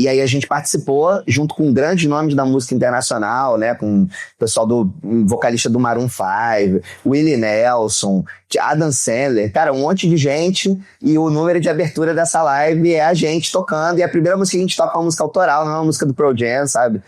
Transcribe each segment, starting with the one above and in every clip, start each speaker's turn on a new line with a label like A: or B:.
A: E aí a gente participou junto com grandes nomes da música internacional, né? Com o pessoal vocalista do Maroon 5, Willie Nelson, Adam Sandler, cara, um monte de gente. E o número de abertura dessa live é a gente tocando. E a primeira música que a gente toca é uma música autoral, não é uma música do Pearl Jam, sabe?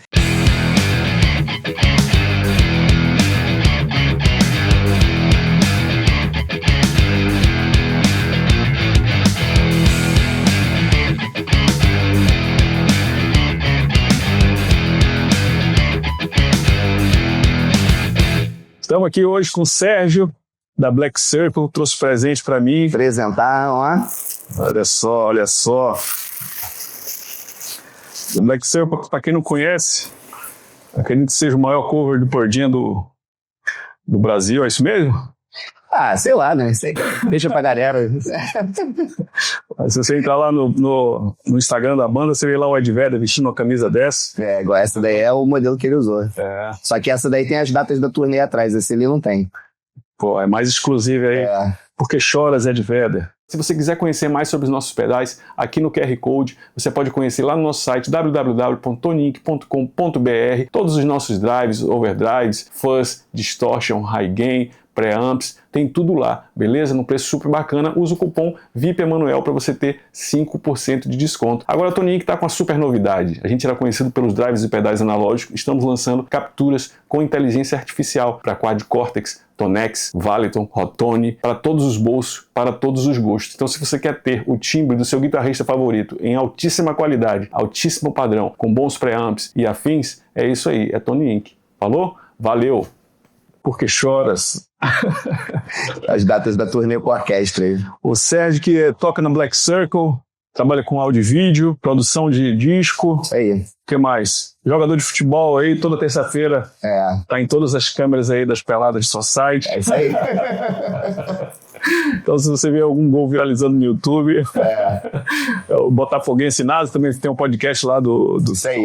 B: Estamos aqui hoje com o Sérgio, da Black Circle, trouxe presente para mim.
A: Apresentar, ó.
B: Olha só, olha só. O Black Circle, para quem não conhece, acredito que seja o maior cover de Pearl Jam do Brasil, é isso mesmo?
A: Ah, sei lá, né? Deixa pra galera.
B: Se você entrar lá no Instagram da banda, você vê lá o Ed Vedder vestindo uma camisa dessa.
A: É, igual essa daí é o modelo que ele usou.
B: É.
A: Só que essa daí tem as datas da turnê atrás, esse ali não tem.
B: Pô, é mais exclusivo aí.
A: É.
B: Porque choras, Ed Vedder. Se você quiser conhecer mais sobre os nossos pedais, aqui no QR Code, você pode conhecer lá no nosso site www.tonyinc.com.br todos os nossos drives, overdrives, fuzz, distortion, high gain, preamps, tem tudo lá, beleza? Num preço super bacana. Usa o cupom VIPEMANUEL para você ter 5% de desconto. Agora a Tony Inc está com uma super novidade. A gente era conhecido pelos drives e pedais analógicos. Estamos lançando capturas com inteligência artificial para Quad-Cortex, Tonex, Valiton, Rotone, para todos os bolsos, para todos os gostos. Então, se você quer ter o timbre do seu guitarrista favorito em altíssima qualidade, altíssimo padrão, com bons preamps e afins, é isso aí, é Tony Inc. Falou? Valeu! Porque choras.
A: As datas da turnê com a orquestra aí.
B: O Sérgio, que toca na Black Circle, trabalha com áudio e vídeo, produção de disco.
A: Isso aí.
B: O que mais? Jogador de futebol aí, toda terça-feira.
A: É.
B: Tá em todas as câmeras aí das peladas de Society.
A: É isso aí.
B: Então, se você vê algum gol viralizando no YouTube, é o Botafoguense Nasa, também tem um podcast lá do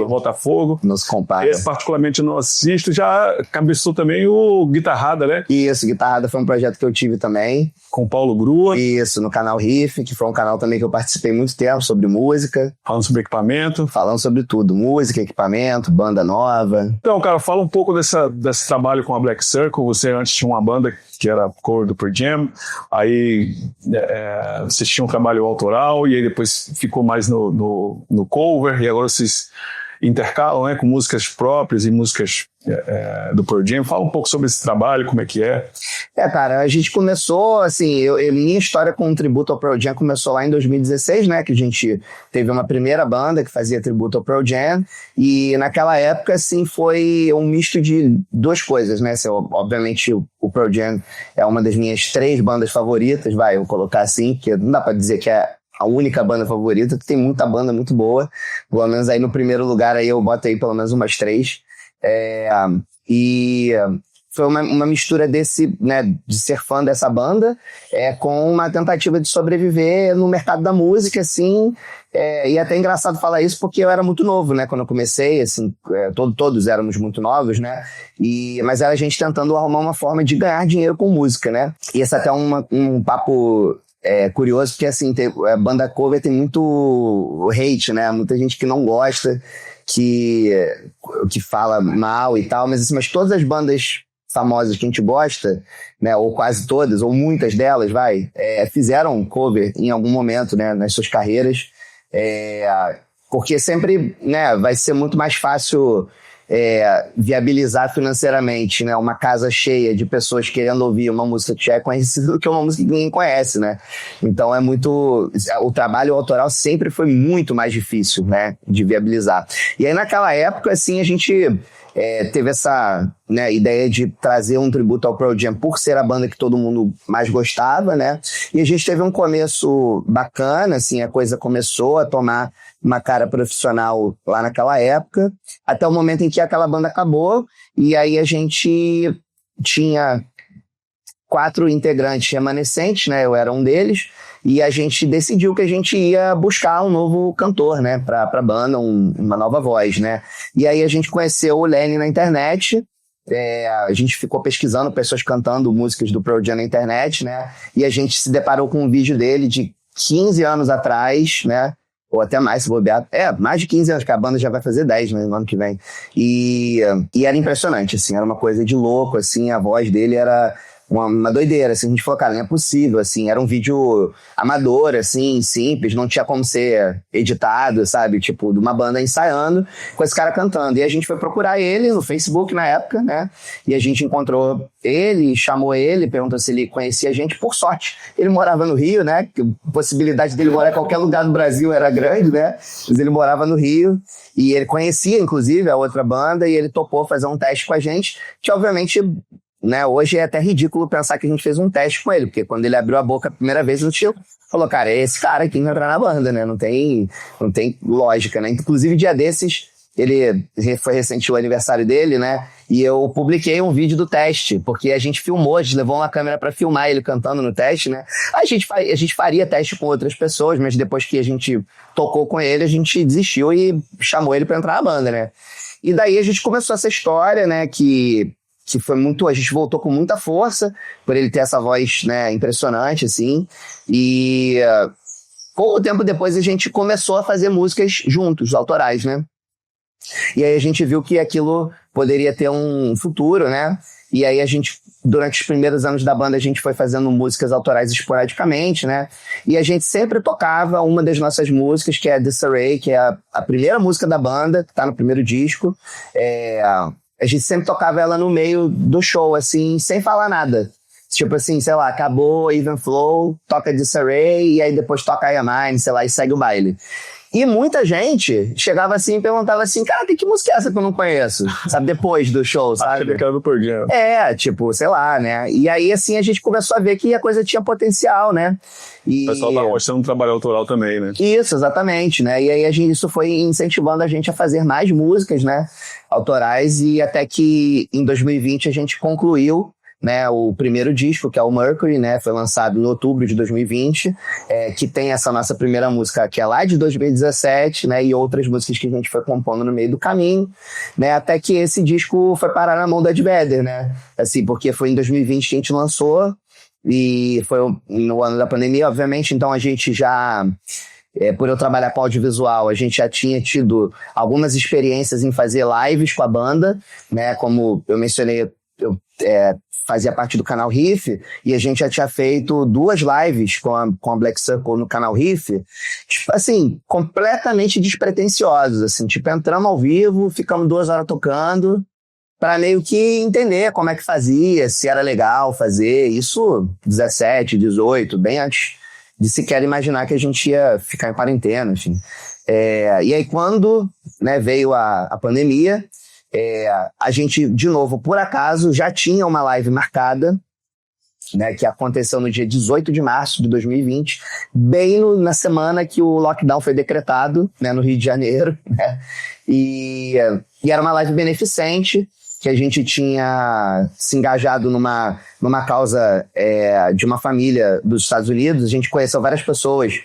B: Botafogo.
A: Nos compactos.
B: Particularmente eu não assisto. Já cabeçou também o Guitarrada, né?
A: Isso, Guitarrada foi um projeto que eu tive também.
B: Com o Paulo Grua.
A: Isso, no canal Riff, que foi um canal também que eu participei muito tempo, sobre música.
B: Falando sobre equipamento.
A: Falando sobre tudo, música, equipamento, banda nova.
B: Então, cara, fala um pouco desse trabalho com a Black Circle. Você antes tinha uma banda que era cover do Pearl Jam, aí vocês tinham um trabalho autoral, e aí depois ficou mais no cover, e agora vocês intercalam, né, com músicas próprias e músicas do Pearl Jam. Fala um pouco sobre esse trabalho, como é que é.
A: Cara, a gente começou, assim, minha história com o tributo ao Pearl Jam começou lá em 2016, né, que a gente teve uma primeira banda que fazia tributo ao Pearl Jam, e naquela época, assim, foi um misto de duas coisas, né, assim, obviamente o Pearl Jam é uma das minhas 3 bandas favoritas, eu vou colocar assim, porque não dá pra dizer que é a única banda favorita, que tem muita banda muito boa, pelo menos aí no primeiro lugar aí eu boto aí pelo menos umas 3, e foi uma mistura desse, né, de ser fã dessa banda, com uma tentativa de sobreviver no mercado da música, assim, e é até engraçado falar isso porque eu era muito novo, né, quando eu comecei, assim, todos éramos muito novos, né, mas era a gente tentando arrumar uma forma de ganhar dinheiro com música, né, e esse é até um papo curioso, porque assim, a banda cover tem muito hate, né, muita gente que não gosta, que fala mal e tal, mas todas as bandas famosas que a gente gosta, né, ou quase todas, ou muitas delas, fizeram cover em algum momento, né, nas suas carreiras, porque sempre, né, vai ser muito mais fácil viabilizar financeiramente, né, uma casa cheia de pessoas querendo ouvir uma música que já é conhecida do que uma música que ninguém conhece, né, então o trabalho autoral sempre foi muito mais difícil, né, de viabilizar. E aí naquela época, assim, a gente teve essa, né, ideia de trazer um tributo ao Pearl Jam por ser a banda que todo mundo mais gostava, né? E a gente teve um começo bacana, assim, a coisa começou a tomar uma cara profissional lá naquela época, até o momento em que aquela banda acabou, e aí a gente tinha 4 integrantes remanescentes, né? Eu era um deles, e a gente decidiu que a gente ia buscar um novo cantor, né, pra banda, uma nova voz, né, e aí a gente conheceu o Lenny na internet, a gente ficou pesquisando pessoas cantando músicas do Pearl Jam na internet, né, e a gente se deparou com um vídeo dele de 15 anos atrás, né, ou até mais, se bobear. Mais de 15 anos, que a banda já vai fazer 10, né, no ano que vem. E era impressionante, assim, era uma coisa de louco, assim, a voz dele era uma doideira, assim, a gente falou, cara, não é possível, assim, era um vídeo amador, assim, simples, não tinha como ser editado, sabe, tipo, de uma banda ensaiando, com esse cara cantando, e a gente foi procurar ele no Facebook na época, né, e a gente encontrou ele, chamou ele, perguntou se ele conhecia a gente, por sorte, ele morava no Rio, né, que a possibilidade dele morar em qualquer lugar do Brasil era grande, né, mas ele morava no Rio, e ele conhecia, inclusive, a outra banda, e ele topou fazer um teste com a gente, que obviamente, né, hoje é até ridículo pensar que a gente fez um teste com ele, porque quando ele abriu a boca a primeira vez, o tio falou, cara, é esse cara aqui que vai entrar na banda, né, não tem lógica, né, inclusive dia desses, foi recente o aniversário dele, né, e eu publiquei um vídeo do teste, porque a gente filmou, a gente levou uma câmera pra filmar ele cantando no teste, né, a gente faria teste com outras pessoas, mas depois que a gente tocou com ele, a gente desistiu e chamou ele pra entrar na banda, né, e daí a gente começou essa história, né, que foi muito, a gente voltou com muita força, por ele ter essa voz, né, impressionante, assim, e pouco tempo depois a gente começou a fazer músicas juntos, autorais, né, e aí a gente viu que aquilo poderia ter um futuro, né, e aí a gente, durante os primeiros anos da banda, a gente foi fazendo músicas autorais esporadicamente, né, e a gente sempre tocava uma das nossas músicas, que é Disarray, que é a primeira música da banda, que tá no primeiro disco, a gente sempre tocava ela no meio do show, assim, sem falar nada. Tipo assim, sei lá, acabou Even Flow, toca Disarray, e aí depois toca I Am Mine, sei lá, e segue o baile. E muita gente chegava assim e perguntava assim, cara, que música é essa que eu não conheço? Sabe, depois do show, sabe?
B: Do Pearl
A: tipo, sei lá, né? E aí, assim, a gente começou a ver que a coisa tinha potencial, né? E...
B: o pessoal tá mostrando um trabalho autoral também, né?
A: Isso, exatamente, né? E aí isso foi incentivando a gente a fazer mais músicas, né? Autorais, e até que em 2020 a gente concluiu, né, o primeiro disco, que é o Mercury, né, foi lançado em outubro de 2020, que tem essa nossa primeira música, que é lá de 2017, né, e outras músicas que a gente foi compondo no meio do caminho, né, até que esse disco foi parar na mão da Ed Vedder, né, assim, porque foi em 2020 que a gente lançou, e foi no ano da pandemia, obviamente, então a gente já... por eu trabalhar com audiovisual, a gente já tinha tido algumas experiências em fazer lives com a banda, né, como eu mencionei, eu fazia parte do canal Riff, e a gente já tinha feito 2 lives com a Black Circle no canal Riff, tipo assim, completamente despretensiosos, assim, tipo, entramos ao vivo, ficamos 2 horas tocando, para meio que entender como é que fazia, se era legal fazer, isso 17, 18, bem antes de sequer imaginar que a gente ia ficar em quarentena, enfim. E aí quando, né, veio a pandemia, a gente, de novo, por acaso, já tinha uma live marcada, né, que aconteceu no dia 18 de março de 2020, bem na semana que o lockdown foi decretado, né, no Rio de Janeiro, né, e era uma live beneficente, que a gente tinha se engajado numa causa de uma família dos Estados Unidos. A gente conheceu várias pessoas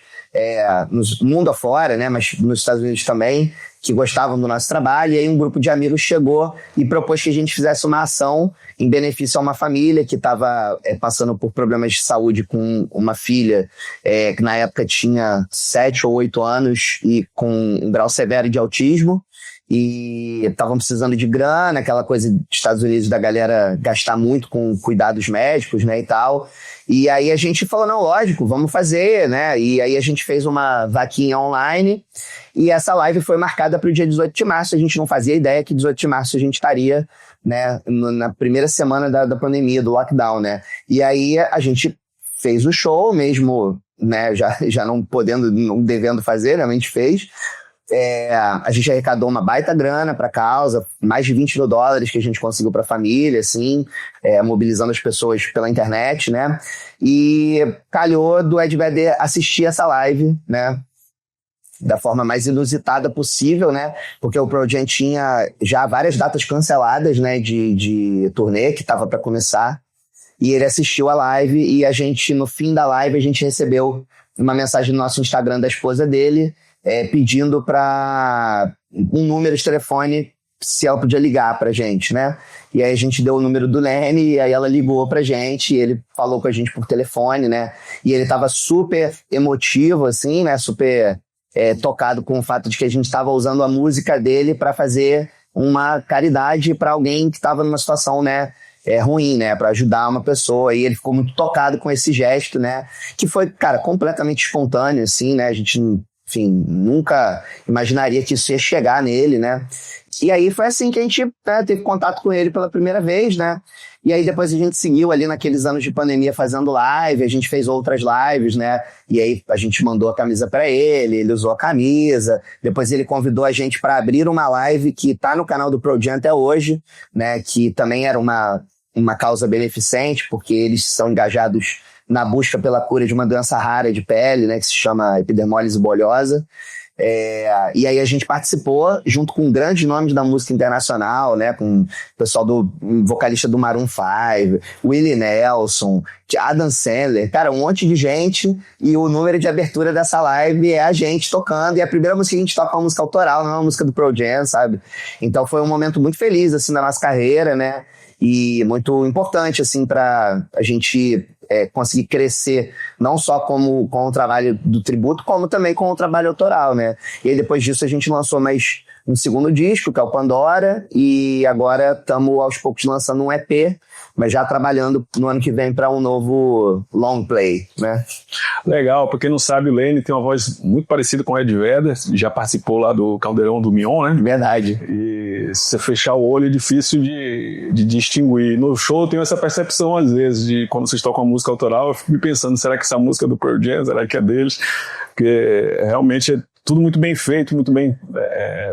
A: no mundo afora, né, mas nos Estados Unidos também, que gostavam do nosso trabalho, e aí um grupo de amigos chegou e propôs que a gente fizesse uma ação em benefício a uma família que estava passando por problemas de saúde com uma filha que na época tinha 7 ou 8 anos e com um grau severo de autismo, e estavam precisando de grana, aquela coisa dos Estados Unidos da galera gastar muito com cuidados médicos, né, e tal. E aí a gente falou, não, lógico, vamos fazer, né? E aí a gente fez uma vaquinha online e essa live foi marcada para o dia 18 de março. A gente não fazia ideia que 18 de março a gente estaria, né, na primeira semana da pandemia, do lockdown, né? E aí a gente fez o show mesmo, né, já não podendo, não devendo fazer, realmente fez. A gente arrecadou uma baita grana para a causa, mais de $20 mil que a gente conseguiu para a família, assim, mobilizando as pessoas pela internet, né? E calhou do Ed Vedder assistir essa live, né? Da forma mais inusitada possível, né? Porque o Pearl Jam tinha já várias datas canceladas, né? De turnê que estava para começar. E ele assistiu a live e a gente, no fim da live, a gente recebeu uma mensagem no nosso Instagram da esposa dele, pedindo para um número de telefone, se ela podia ligar pra gente, né? E aí a gente deu o número do Lenny, e aí ela ligou pra gente, e ele falou com a gente por telefone, né? E ele tava super emotivo, assim, né? Super tocado com o fato de que a gente estava usando a música dele para fazer uma caridade para alguém que estava numa situação, né, ruim, né, para ajudar uma pessoa, e ele ficou muito tocado com esse gesto, né, que foi, cara, completamente espontâneo, assim, né, a gente, enfim, nunca imaginaria que isso ia chegar nele, né, e aí foi assim que a gente, né, teve contato com ele pela primeira vez, né, e aí depois a gente seguiu ali naqueles anos de pandemia fazendo live, a gente fez outras lives, né? E aí a gente mandou a camisa para ele usou a camisa, depois ele convidou a gente para abrir uma live que tá no canal do Pearl Jam até hoje, né? Que também era uma causa beneficente, porque eles são engajados na busca pela cura de uma doença rara de pele, né? Que se chama epidermólise bolhosa. E aí a gente participou junto com grandes nomes da música internacional, né, com o pessoal do vocalista do Maroon 5, Willie Nelson, Adam Sandler, cara, um monte de gente, e o número de abertura dessa live é a gente tocando, e a primeira música que a gente toca é uma música autoral, não é uma música do Pearl Jam, sabe? Então foi um momento muito feliz, assim, da nossa carreira, né, e muito importante, assim, pra a gente conseguir crescer, não só com o trabalho do tributo, como também com o trabalho autoral, né? E aí depois disso a gente lançou mais um segundo disco, que é o Pandora, e agora estamos aos poucos lançando um EP, mas já trabalhando no ano que vem para um novo long play, né?
B: Legal, pra quem não sabe, o Lene tem uma voz muito parecida com o Ed Vedder, já participou lá do Caldeirão do Mion, né?
A: Verdade.
B: E se você fechar o olho é difícil de distinguir. No show eu tenho essa percepção às vezes, de quando vocês tocam a música autoral, eu fico me pensando, será que essa música é do Pearl Jam, será que é deles? Porque realmente é tudo muito bem feito, muito bem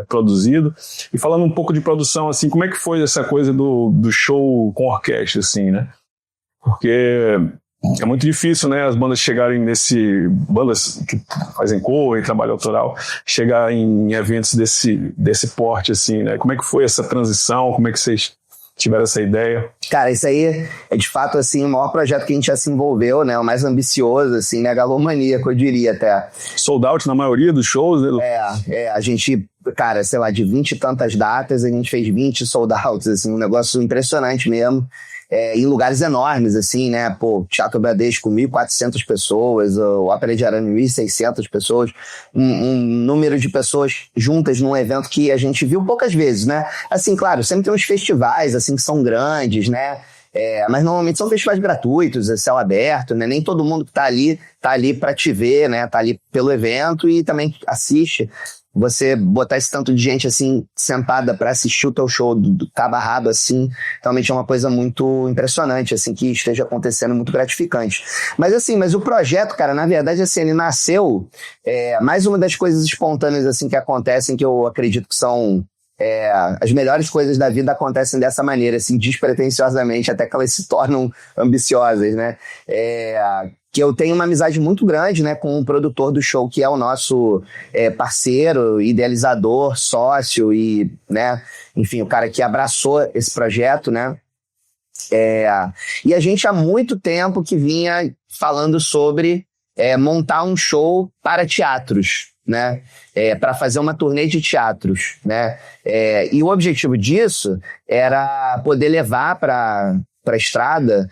B: produzido. E falando um pouco de produção, assim, como é que foi essa coisa do show com orquestra, assim, né? Porque é muito difícil, né, as bandas chegarem bandas que fazem cover e trabalho autoral, chegar em eventos desse porte, assim, né? Como é que foi essa transição? Como é que vocês tiveram essa ideia?
A: Cara, isso aí é de fato, assim, o maior projeto que a gente já se envolveu, né? O mais ambicioso, assim, megalomaníaco, eu diria até.
B: Sold out na maioria dos shows, né?
A: A gente, cara, sei lá, de 20 e tantas datas, a gente fez 20 sold outs, assim, um negócio impressionante mesmo. Em lugares enormes, assim, né? Pô, Teatro Bradesco, 1.400 pessoas, o Ópera de Arame, 1.600 pessoas, um número de pessoas juntas num evento que a gente viu poucas vezes, né? Assim, claro, sempre tem uns festivais, assim, que são grandes, né? Mas normalmente são festivais gratuitos, céu aberto, né? Nem todo mundo que tá ali pra te ver, né? Tá ali pelo evento e também assiste. Você botar esse tanto de gente, assim, sentada pra assistir o teu show do cabo a rabo, assim, realmente é uma coisa muito impressionante, assim, que esteja acontecendo, muito gratificante. Mas, assim, o projeto, cara, na verdade, assim, ele nasceu, mais uma das coisas espontâneas, assim, que acontecem, que eu acredito que são as melhores coisas da vida acontecem dessa maneira, assim, despretensiosamente, até que elas se tornam ambiciosas, né? Que eu tenho uma amizade muito grande, né, com o produtor do show, que é o nosso parceiro, idealizador, sócio e, né, enfim, o cara que abraçou esse projeto, né? E a gente há muito tempo que vinha falando sobre montar um show para teatros, né? Para fazer uma turnê de teatros, né? E o objetivo disso era poder levar para a estrada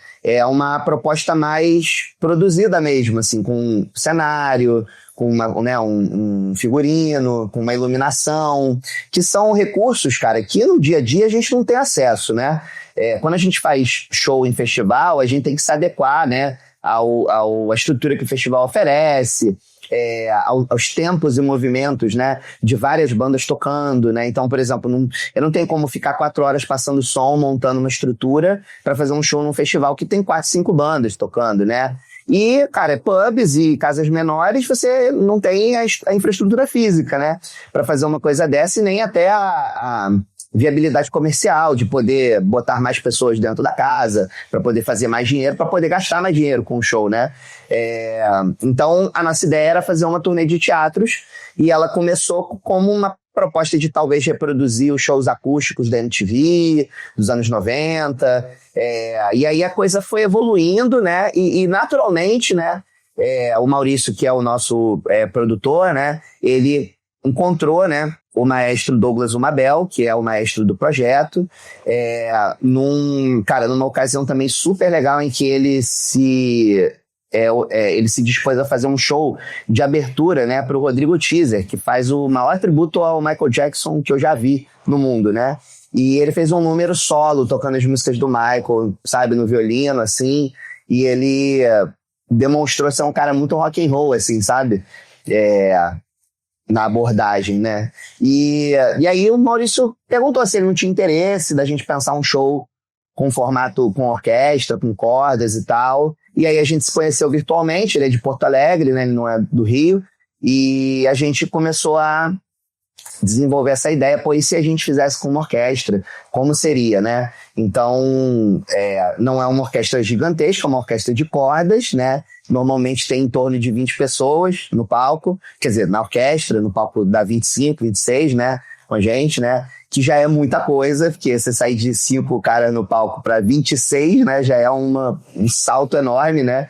A: uma proposta mais produzida mesmo, assim, com cenário, com um figurino, com uma iluminação, que são recursos, cara, que no dia a dia a gente não tem acesso, né? Quando a gente faz show em festival, a gente tem que se adequar, né, à estrutura que o festival oferece, aos tempos e movimentos, né, de várias bandas tocando, né? Então, por exemplo, eu não tenho como ficar 4 horas passando som, montando uma estrutura para fazer um show num festival que tem 4, 5 bandas tocando, né? E, cara, pubs e casas menores, você não tem a infraestrutura física, né, para fazer uma coisa dessa, e nem até a viabilidade comercial, de poder botar mais pessoas dentro da casa, para poder fazer mais dinheiro, para poder gastar mais dinheiro com o show, né? Então, a nossa ideia era fazer uma turnê de teatros, e ela começou como uma proposta de talvez reproduzir os shows acústicos da MTV, dos anos 90, e aí a coisa foi evoluindo, né? E naturalmente, né, o Maurício, que é o nosso produtor, né, ele encontrou, né, o maestro Douglas Umabel, que é o maestro do projeto, numa ocasião também super legal em que ele se ele se dispôs a fazer um show de abertura, né, para o Rodrigo Teaser, que faz o maior tributo ao Michael Jackson que eu já vi no mundo, né? E ele fez um número solo, tocando as músicas do Michael, sabe, no violino, assim, e ele demonstrou ser um cara muito rock and roll, assim, sabe? Na abordagem, né? E aí o Maurício perguntou se ele não tinha interesse da gente pensar um show com formato, com orquestra, com cordas e tal. E aí a gente se conheceu virtualmente, ele é de Porto Alegre, né? Ele não é do Rio. E a gente começou a desenvolver essa ideia, pô, e se a gente fizesse com uma orquestra, como seria, né? Então, não é uma orquestra gigantesca, é uma orquestra de cordas, né? Normalmente tem em torno de 20 pessoas no palco, quer dizer, na orquestra, no palco dá 25, 26, né? Com a gente, né? Que já é muita coisa, porque você sair de 5 caras no palco para 26, né? Já é um salto enorme, né?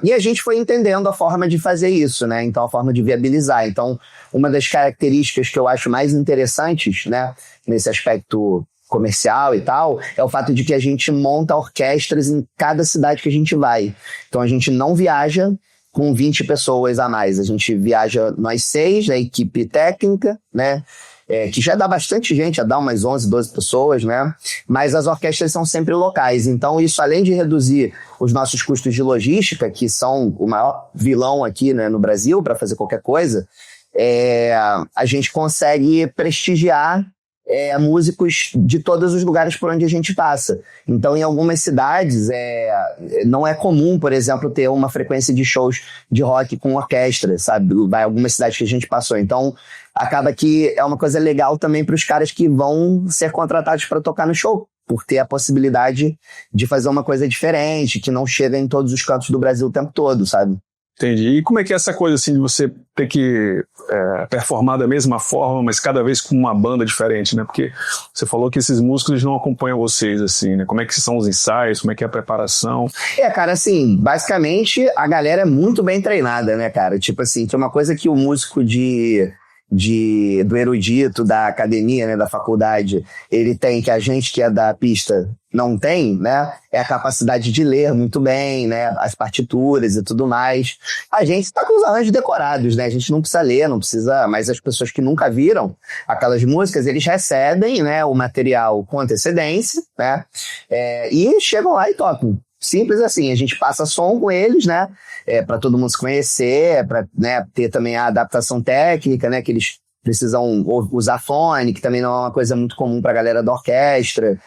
A: E a gente foi entendendo a forma de fazer isso, né? Então, a forma de viabilizar. Então, uma das características que eu acho mais interessantes, né? Nesse aspecto comercial e tal, é o fato de que a gente monta orquestras em cada cidade que a gente vai. Então, a gente não viaja com 20 pessoas a mais. A gente viaja nós 6, a equipe técnica, né? Que já dá bastante gente, já dá umas 11, 12 pessoas, né? Mas as orquestras são sempre locais. Então, isso, além de reduzir os nossos custos de logística, que são o maior vilão aqui, né, no Brasil, para fazer qualquer coisa, a gente consegue prestigiar músicos de todos os lugares por onde a gente passa. Então, em algumas cidades, não é comum, por exemplo, ter uma frequência de shows de rock com orquestra, sabe? Vai algumas cidades que a gente passou. Então, acaba que é uma coisa legal também para os caras que vão ser contratados para tocar no show, por ter a possibilidade de fazer uma coisa diferente, que não chega em todos os cantos do Brasil o tempo todo, sabe?
B: Entendi. E como é que é essa coisa assim de você ter que performar da mesma forma, mas cada vez com uma banda diferente, né? Porque você falou que esses músicos não acompanham vocês, assim, né? Como é que são os ensaios, como é que é a preparação?
A: Cara, assim, basicamente a galera é muito bem treinada, né, cara? Tipo assim, que é uma coisa que o músico do erudito, da academia, né, da faculdade, ele tem, que a gente que é da pista não tem, né, é a capacidade de ler muito bem, né, as partituras e tudo mais. A gente tá com os arranjos decorados, né, a gente não precisa ler, não precisa, mas as pessoas que nunca viram aquelas músicas, eles recebem, né, o material com antecedência, né, e chegam lá e tocam. Simples assim, a gente passa som com eles, né? Para todo mundo se conhecer, para, né, ter também a adaptação técnica, né? Que eles precisam usar fone, que também não é uma coisa muito comum pra galera da orquestra.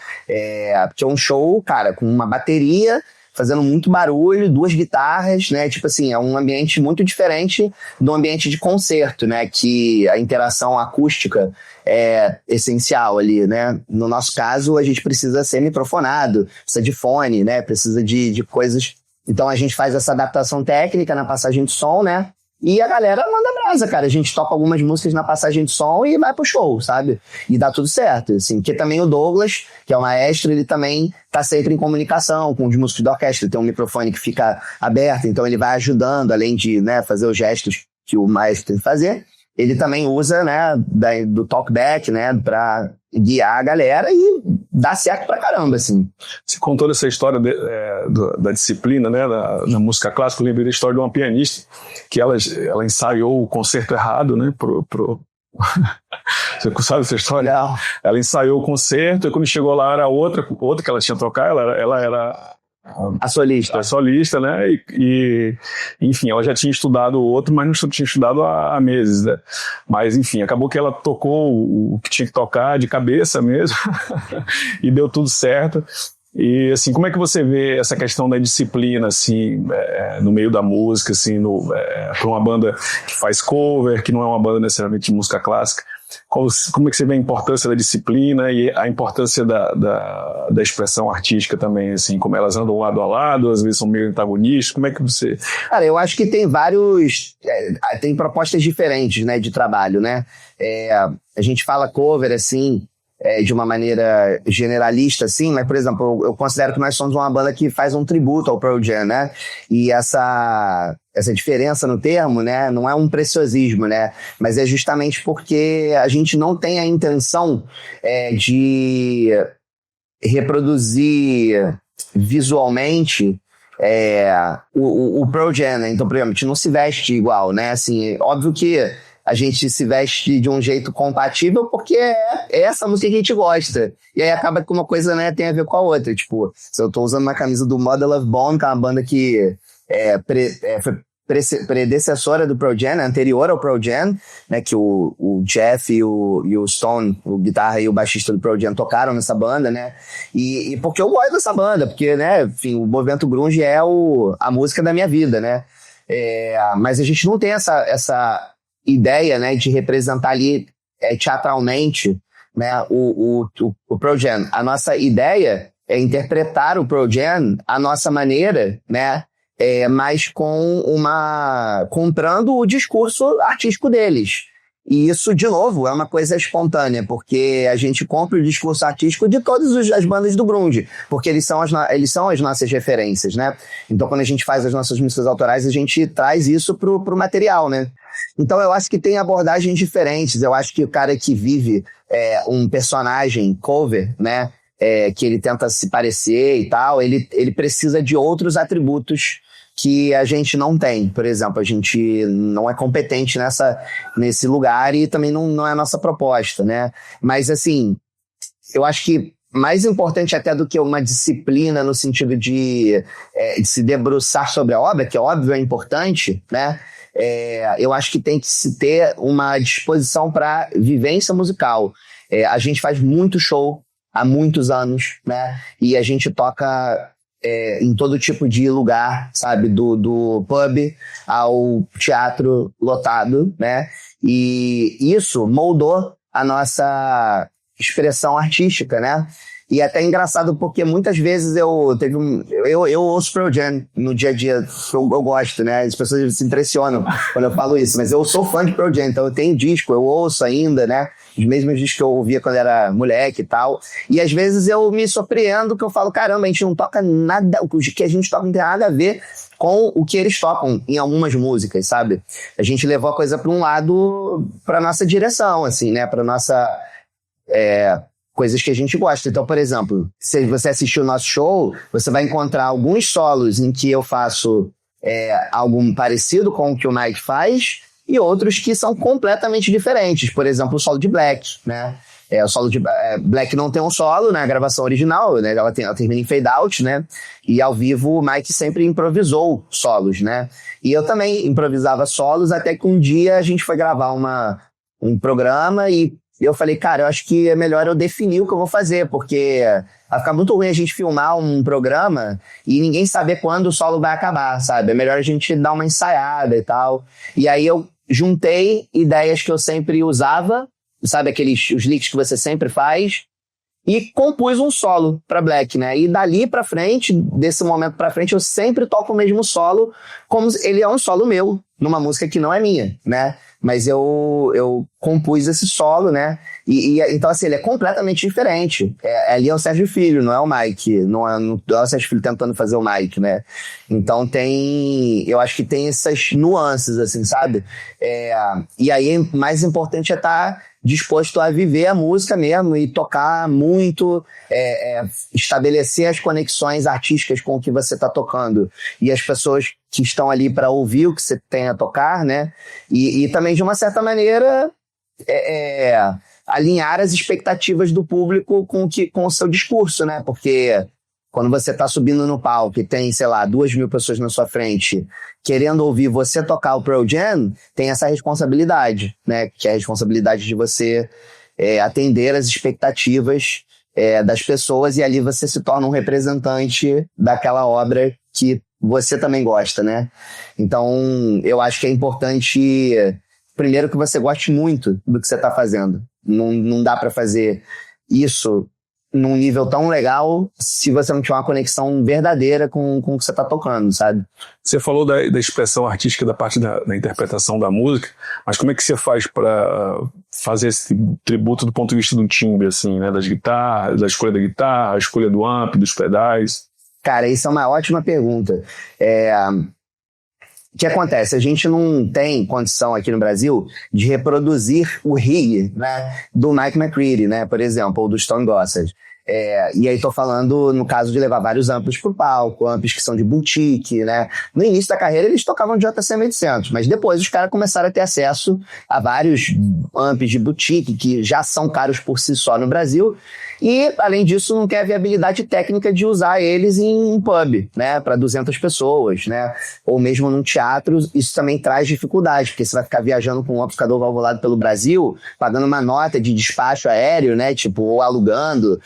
A: Tinha um show, cara, com uma bateria fazendo muito barulho, 2 guitarras, né? Tipo assim, é um ambiente muito diferente do ambiente de concerto, né? Que a interação acústica é essencial ali, né? No nosso caso, a gente precisa ser microfonado, precisa de fone, né? Precisa de coisas. Então a gente faz essa adaptação técnica na passagem de som, né? E a galera manda brasa, cara. A gente toca algumas músicas na passagem de som e vai pro show, sabe? E dá tudo certo, assim. Porque também o Douglas, que é o maestro, ele também tá sempre em comunicação com os músicos da orquestra. Ele tem um microfone que fica aberto, então ele vai ajudando, além de, né, fazer os gestos que o maestro tem que fazer. Ele também usa, né, do talkback, né, pra guiar a galera e dá certo pra caramba, assim.
B: Você contou essa história da disciplina, né, na música clássica. Eu lembrei da história de uma pianista que ela ensaiou o concerto errado, né, Você sabe essa história?
A: Não.
B: Ela ensaiou o concerto e quando chegou lá era outra que ela tinha tocado, ela era
A: a solista.
B: A solista, né? E enfim, ela já tinha estudado o outro, mas não tinha estudado há meses, né? Mas, enfim, acabou que ela tocou o que tinha que tocar de cabeça mesmo e deu tudo certo. E, assim, como é que você vê essa questão da disciplina, assim, no meio da música, assim, para uma banda que faz cover, que não é uma banda necessariamente de música clássica? Como é que você vê a importância da disciplina e a importância da expressão artística também, assim, como elas andam lado a lado, às vezes são meio antagonistas, como é que você...
A: Cara, eu acho que tem tem propostas diferentes, né, de trabalho, né? A gente fala cover, assim, de uma maneira generalista, assim, mas, por exemplo, eu considero que nós somos uma banda que faz um tributo ao Pearl Jam, né? E essa diferença no termo, né, não é um preciosismo, né? Mas é justamente porque a gente não tem a intenção de reproduzir visualmente o Pearl Jam, né? Então, por exemplo, a gente não se veste igual, né? Assim, óbvio que a gente se veste de um jeito compatível porque é essa música que a gente gosta. E aí acaba que uma coisa, né, tem a ver com a outra. Tipo, se eu tô usando uma camisa do Mother Love Bone, que é uma banda que foi predecessora do Pearl Jam, né, anterior ao Pearl Jam, né, que o Jeff e o Stone, o guitarra e o baixista do Pearl Jam, tocaram nessa banda, né, e porque eu gosto dessa banda, porque, né, enfim, o movimento grunge é a música da minha vida, né, mas a gente não tem essa ideia, né, de representar ali teatralmente, né, o Pearl Jam. A nossa ideia é interpretar o Pearl Jam à nossa maneira, né, mas comprando o discurso artístico deles. E isso, de novo, é uma coisa espontânea, porque a gente compra o discurso artístico de todas as bandas do grunge, porque eles são as nossas referências, né? Então, quando a gente faz as nossas músicas autorais, a gente traz isso pro material, né? Então, eu acho que tem abordagens diferentes. Eu acho que o cara que vive um personagem cover, né? Que ele tenta se parecer e tal, ele precisa de outros atributos que a gente não tem. Por exemplo, a gente não é competente nesse lugar e também não é a nossa proposta, né? Mas, assim, eu acho que mais importante até do que uma disciplina no sentido de se debruçar sobre a obra, que óbvio é importante, né? Eu acho que tem que se ter uma disposição para vivência musical. A gente faz muito show há muitos anos, né? E a gente toca em todo tipo de lugar, sabe? Do pub ao teatro lotado, né? E isso moldou a nossa expressão artística, né? E é até engraçado porque muitas vezes eu ouço Pearl Jam no dia a dia, eu gosto, né? As pessoas se impressionam quando eu falo isso, mas eu sou fã de Pearl Jam, então eu tenho disco, eu ouço ainda, né? Os mesmos discos que eu ouvia quando era moleque e tal. E às vezes eu me surpreendo que eu falo, caramba, a gente não toca nada, o que a gente toca não tem nada a ver com o que eles tocam em algumas músicas, sabe? A gente levou a coisa para um lado, para nossa direção, assim, né? Para nossa coisas que a gente gosta. Então, por exemplo, se você assistir o nosso show, você vai encontrar alguns solos em que eu faço algo parecido com o que o Mike faz e outros que são completamente diferentes. Por exemplo, o solo de Black, né? O solo de Black não tem um solo, né? A gravação original, né? Ela termina em fade out, né? E ao vivo o Mike sempre improvisou solos, né? E eu também improvisava solos até que um dia a gente foi gravar um programa e eu falei, cara, eu acho que é melhor eu definir o que eu vou fazer, porque vai ficar muito ruim a gente filmar um programa e ninguém saber quando o solo vai acabar, sabe? É melhor a gente dar uma ensaiada e tal. E aí eu juntei ideias que eu sempre usava, sabe, os licks que você sempre faz, e compus um solo pra Black, né? E dali pra frente, desse momento pra frente, eu sempre toco o mesmo solo, como ele é um solo meu, numa música que não é minha, né? Mas eu compus esse solo, né? Então, assim, ele é completamente diferente. Ali é o Sérgio Filho, não é o Mike. Não é o Sérgio Filho tentando fazer o Mike, né? Então eu acho que tem essas nuances, assim, sabe? E aí, mais importante é estar disposto a viver a música mesmo e tocar muito, estabelecer as conexões artísticas com o que você está tocando e as pessoas que estão ali para ouvir o que você tem a tocar, né? E também, de uma certa maneira, alinhar as expectativas do público com o seu discurso, né? Porque quando você está subindo no palco e tem, sei lá, 2.000 pessoas na sua frente querendo ouvir você tocar o Pearl Jam, tem essa responsabilidade, né? Que é a responsabilidade de você atender as expectativas das pessoas e ali você se torna um representante daquela obra que você também gosta, né? Então, eu acho que é importante, primeiro, que você goste muito do que você está fazendo. Não dá para fazer isso num nível tão legal se você não tiver uma conexão verdadeira com o que você está tocando, sabe?
B: Você falou da expressão artística da parte da interpretação da música, mas como é que você faz para fazer esse tributo do ponto de vista do timbre, assim, né? Das guitarras, da escolha da guitarra, a escolha do amp, dos pedais?
A: Cara, isso é uma ótima pergunta. O que acontece? A gente não tem condição aqui no Brasil de reproduzir o rig, né, do Mike McCready, né, por exemplo, ou do Stone Gossard. E aí tô falando no caso de levar vários amplos pro palco, amplos que são de boutique, né? No início da carreira eles tocavam de JCM 800, mas depois os caras começaram a ter acesso a vários amplos de boutique que já são caros por si só no Brasil. E, além disso, não tem a viabilidade técnica de usar eles em um pub, né, para 200 pessoas, né, ou mesmo num teatro. Isso também traz dificuldade, porque você vai ficar viajando com um amplificador valvulado pelo Brasil, pagando uma nota de despacho aéreo, né, tipo, ou alugando.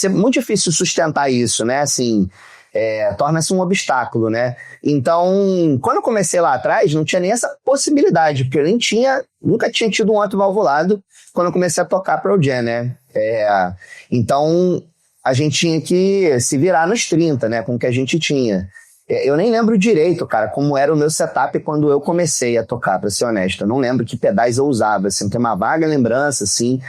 A: É muito difícil sustentar isso, né, assim, torna-se um obstáculo, né. Então, quando eu comecei lá atrás, não tinha nem essa possibilidade, porque eu nunca tinha tido um amplo valvulado quando eu comecei a tocar Pearl Jam, né. Então a gente tinha que se virar nos 30, né, com o que a gente tinha. Eu nem lembro direito, cara, como era o meu setup quando eu comecei a tocar, pra ser honesto. Eu não lembro que pedais eu usava, assim, tem uma vaga lembrança, assim,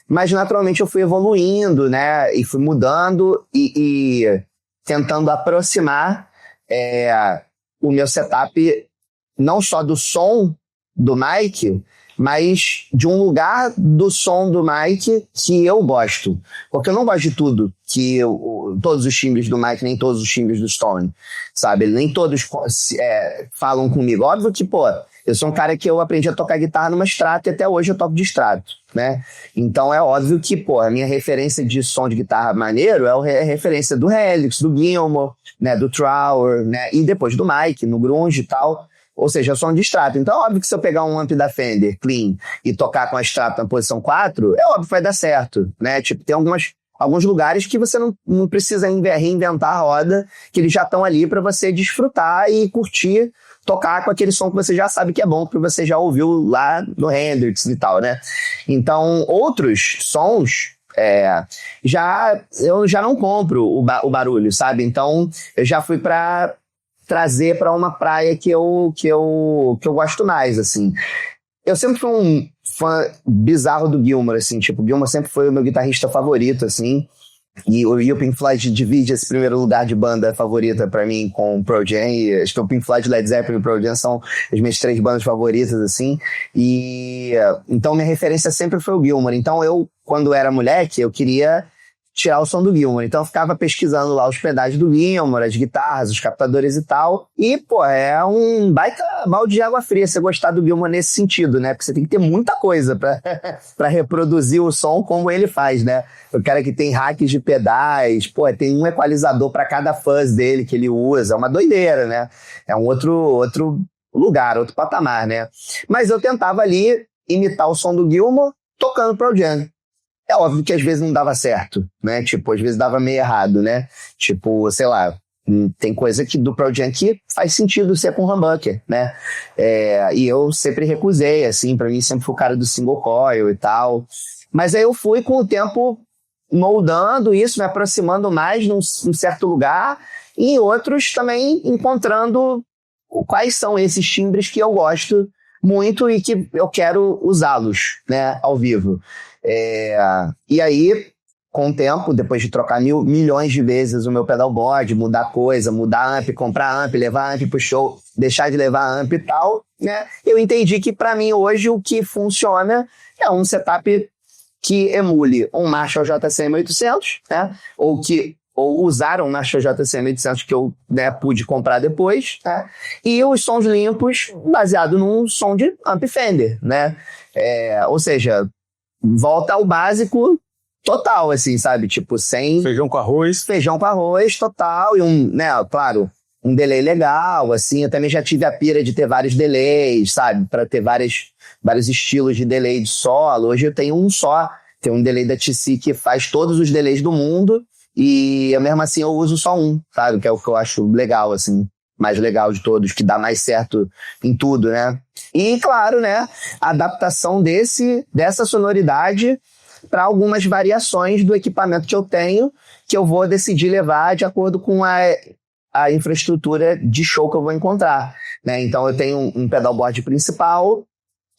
A: mas naturalmente eu fui evoluindo, né, e fui mudando e tentando aproximar o meu setup não só do som do mic, mas de um lugar do som do mic que eu gosto. Porque eu não gosto de tudo, todos os timbres do mic, nem todos os timbres do Stone, sabe? Nem todos falam comigo. Óbvio que, eu sou um cara que eu aprendi a tocar guitarra numa Strato e até hoje eu toco de Strato, né? Então é óbvio que, a minha referência de som de guitarra maneiro é a referência do Helix, do Gilmour, né? Do Trower, né? E depois do Mike, no grunge e tal. Ou seja, som de Strato. Então, é óbvio que se eu pegar um amp da Fender clean e tocar com a Strato na posição 4, é óbvio que vai dar certo, né? Tipo, tem alguns lugares que você não precisa reinventar a roda, que eles já estão ali para você desfrutar e curtir, tocar com aquele som que você já sabe que é bom, porque você já ouviu lá no Hendrix e tal, né? Então, outros sons... eu já não compro o barulho, sabe? Então, eu já fui para trazer para uma praia que eu gosto mais, assim. Eu sempre fui um fã bizarro do Gilmour, assim, tipo, o Gilmour sempre foi o meu guitarrista favorito, assim, e o Pink Floyd divide esse primeiro lugar de banda favorita para mim com o Pearl Jam, e acho que o Pink Floyd, Led Zeppelin e o Pearl Jam são as minhas 3 bandas favoritas, assim, e então minha referência sempre foi o Gilmour. Então eu, quando era moleque, eu queria tirar o som do Gilmour. Então eu ficava pesquisando lá os pedais do Gilmour, as guitarras, os captadores e tal. E, é um baita balde de água fria você gostar do Gilmour nesse sentido, né? Porque você tem que ter muita coisa pra reproduzir o som como ele faz, né? O cara que tem hacks de pedais, tem um equalizador pra cada fuzz dele que ele usa. É uma doideira, né? É um outro lugar, outro patamar, né? Mas eu tentava ali imitar o som do Gilmour tocando Pearl Jam. É óbvio que às vezes não dava certo, né? Tipo, às vezes dava meio errado, né? Tipo, sei lá, tem coisa que do Pearl Jam que faz sentido ser com humbucker, né? E eu sempre recusei, assim, pra mim sempre fui o cara do single coil e tal. Mas aí eu fui com o tempo moldando isso, me aproximando mais num certo lugar e em outros também encontrando quais são esses timbres que eu gosto muito e que eu quero usá-los, né, ao vivo. E aí, com o tempo, depois de trocar milhões de vezes o meu pedalboard, mudar coisa, mudar amp, comprar amp, levar amp pro show, deixar de levar amp e tal, né, eu entendi que pra mim hoje o que funciona é um setup que emule um Marshall JCM 800, né, ou usar um Marshall JCM 800 que eu, né, pude comprar depois, né, e os sons limpos baseado num som de amp Fender, né, ou seja, volta ao básico total, assim, sabe? Tipo, sem...
B: Feijão com arroz.
A: Feijão com arroz, total. E claro, um delay legal, assim. Eu também já tive a pira de ter vários delays, sabe? Pra ter vários estilos de delay de solo. Hoje eu tenho um só. Tem um delay da TC que faz todos os delays do mundo. E mesmo assim eu uso só um, sabe? Que é o que eu acho legal, assim. Mais legal de todos, que dá mais certo em tudo, né? E, claro, né, a adaptação dessa sonoridade para algumas variações do equipamento que eu tenho, que eu vou decidir levar de acordo com a infraestrutura de show que eu vou encontrar, né? Então eu tenho um pedalboard principal,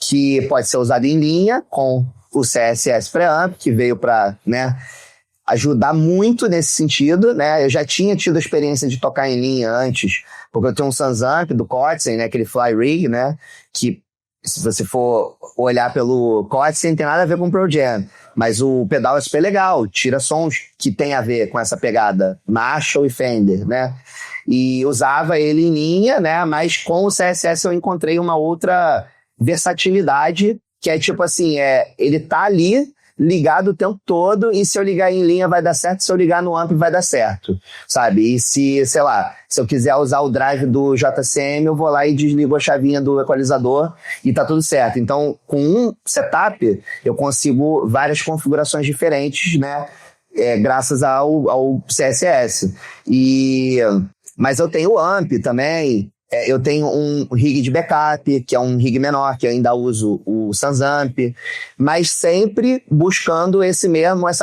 A: que pode ser usado em linha, com o CSS Preamp, que veio para, né, ajudar muito nesse sentido, né? Eu já tinha tido a experiência de tocar em linha antes, porque eu tenho um Sansamp do Kotzen, né? Aquele Fly Rig, né? Que se você for olhar pelo corte, não tem nada a ver com o Pearl Jam. Mas o pedal é super legal, tira sons que tem a ver com essa pegada Marshall e Fender, né? E usava ele em linha, né? Mas com o CSS eu encontrei uma outra versatilidade, que é tipo assim, ele tá ali ligado o tempo todo, e se eu ligar em linha vai dar certo, se eu ligar no amp vai dar certo, sabe? E se, sei lá, se eu quiser usar o drive do JCM, eu vou lá e desligo a chavinha do equalizador e tá tudo certo. Então, com um setup, eu consigo várias configurações diferentes, né? Graças ao CSS. Mas eu tenho o amp também. Eu tenho um rig de backup, que é um rig menor, que eu ainda uso o Sansamp, mas sempre buscando essa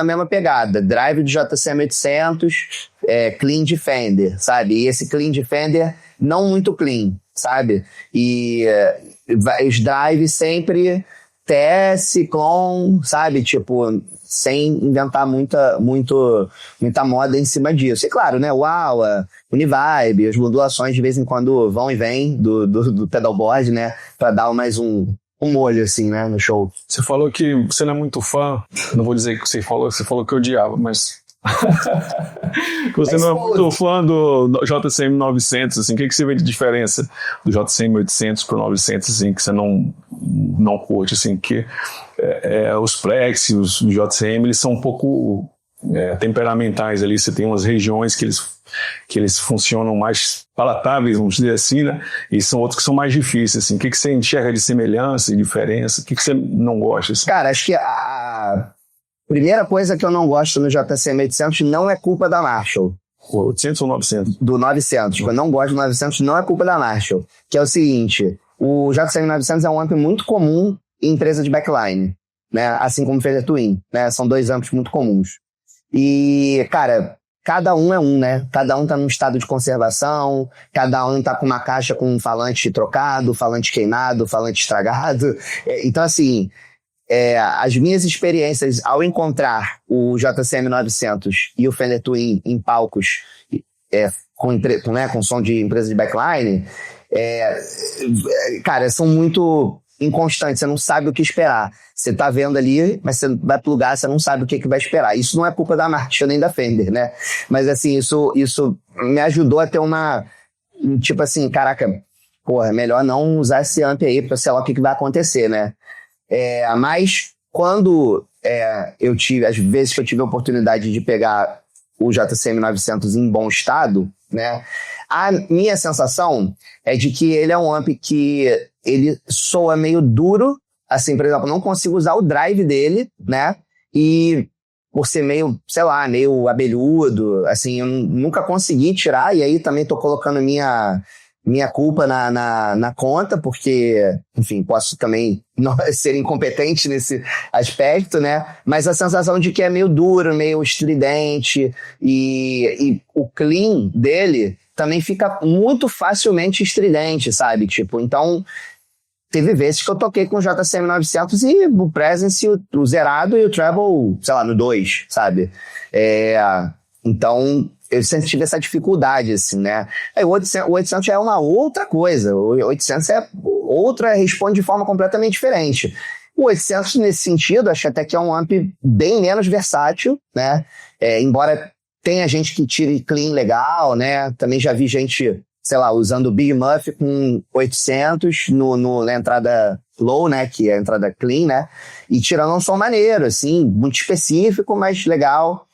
A: mesma pegada. Drive do JCM 800, clean de Fender, sabe? E esse clean de Fender não muito clean, sabe? E os drives sempre TS, clone, sabe? Tipo, sem inventar muita moda em cima disso. E claro, né? O AWA, Univibe, as modulações de vez em quando vão e vêm do pedalboard, né? Pra dar mais um molho, assim, né? No show.
B: Você falou que você não é muito fã, não vou dizer que você falou que eu odiava, mas... Você não é muito fã do JCM 900, assim, o que você vê de diferença do JCM 800 pro 900, assim, que você não curte, assim, que os Plex, os JCM, eles são um pouco temperamentais ali, você tem umas regiões que eles funcionam mais palatáveis, vamos dizer assim, né, e são outros que são mais difíceis, assim, o que você enxerga de semelhança e diferença, o que você não gosta, assim?
A: Cara, acho que a primeira coisa que eu não gosto no JCM 800 não é culpa da Marshall.
B: 800 ou 900?
A: Do 900. Eu não gosto do 900, não é culpa da Marshall. Que é o seguinte, o JCM 900 é um amp muito comum em empresa de backline, né? Assim como o Fender Twin, né? São dois amps muito comuns. E, cara, cada um é um, né? Cada um tá num estado de conservação, cada um tá com uma caixa com um falante trocado, falante queimado, falante estragado. Então, assim... as minhas experiências ao encontrar o JCM 900 e o Fender Twin em palcos com som de empresa de backline, cara, são muito inconstantes, você não sabe o que esperar. Você tá vendo ali, mas você vai plugar, você não sabe o que vai esperar. Isso não é culpa da Marshall nem da Fender, né? Mas assim, isso me ajudou a ter tipo assim, caraca, porra, melhor não usar esse amp aí pra sei lá o que vai acontecer, né? Mas quando as vezes que eu tive a oportunidade de pegar o JCM 900 em bom estado, né, a minha sensação é de que ele é um amp que ele soa meio duro, assim, por exemplo, não consigo usar o drive dele, né, e por ser meio, sei lá, meio abelhudo, assim, eu nunca consegui tirar, e aí também tô colocando minha culpa na conta, porque, enfim, posso também não ser incompetente nesse aspecto, né? Mas a sensação de que é meio duro, meio estridente, e o clean dele também fica muito facilmente estridente, sabe? Tipo, então, teve vezes que eu toquei com o JCM 900 e o Presence, o zerado e o treble, sei lá, no 2, sabe? Então... eu sempre tive essa dificuldade, assim, né? O 800 já é uma outra coisa. O 800 responde de forma completamente diferente. O 800, nesse sentido, acho até que é um amp bem menos versátil, né? Embora tenha gente que tire clean legal, né? Também já vi gente, sei lá, usando o Big Muff com 800 na entrada low, né? Que é a entrada clean, né? E tirando um som maneiro, assim, muito específico, mas legal.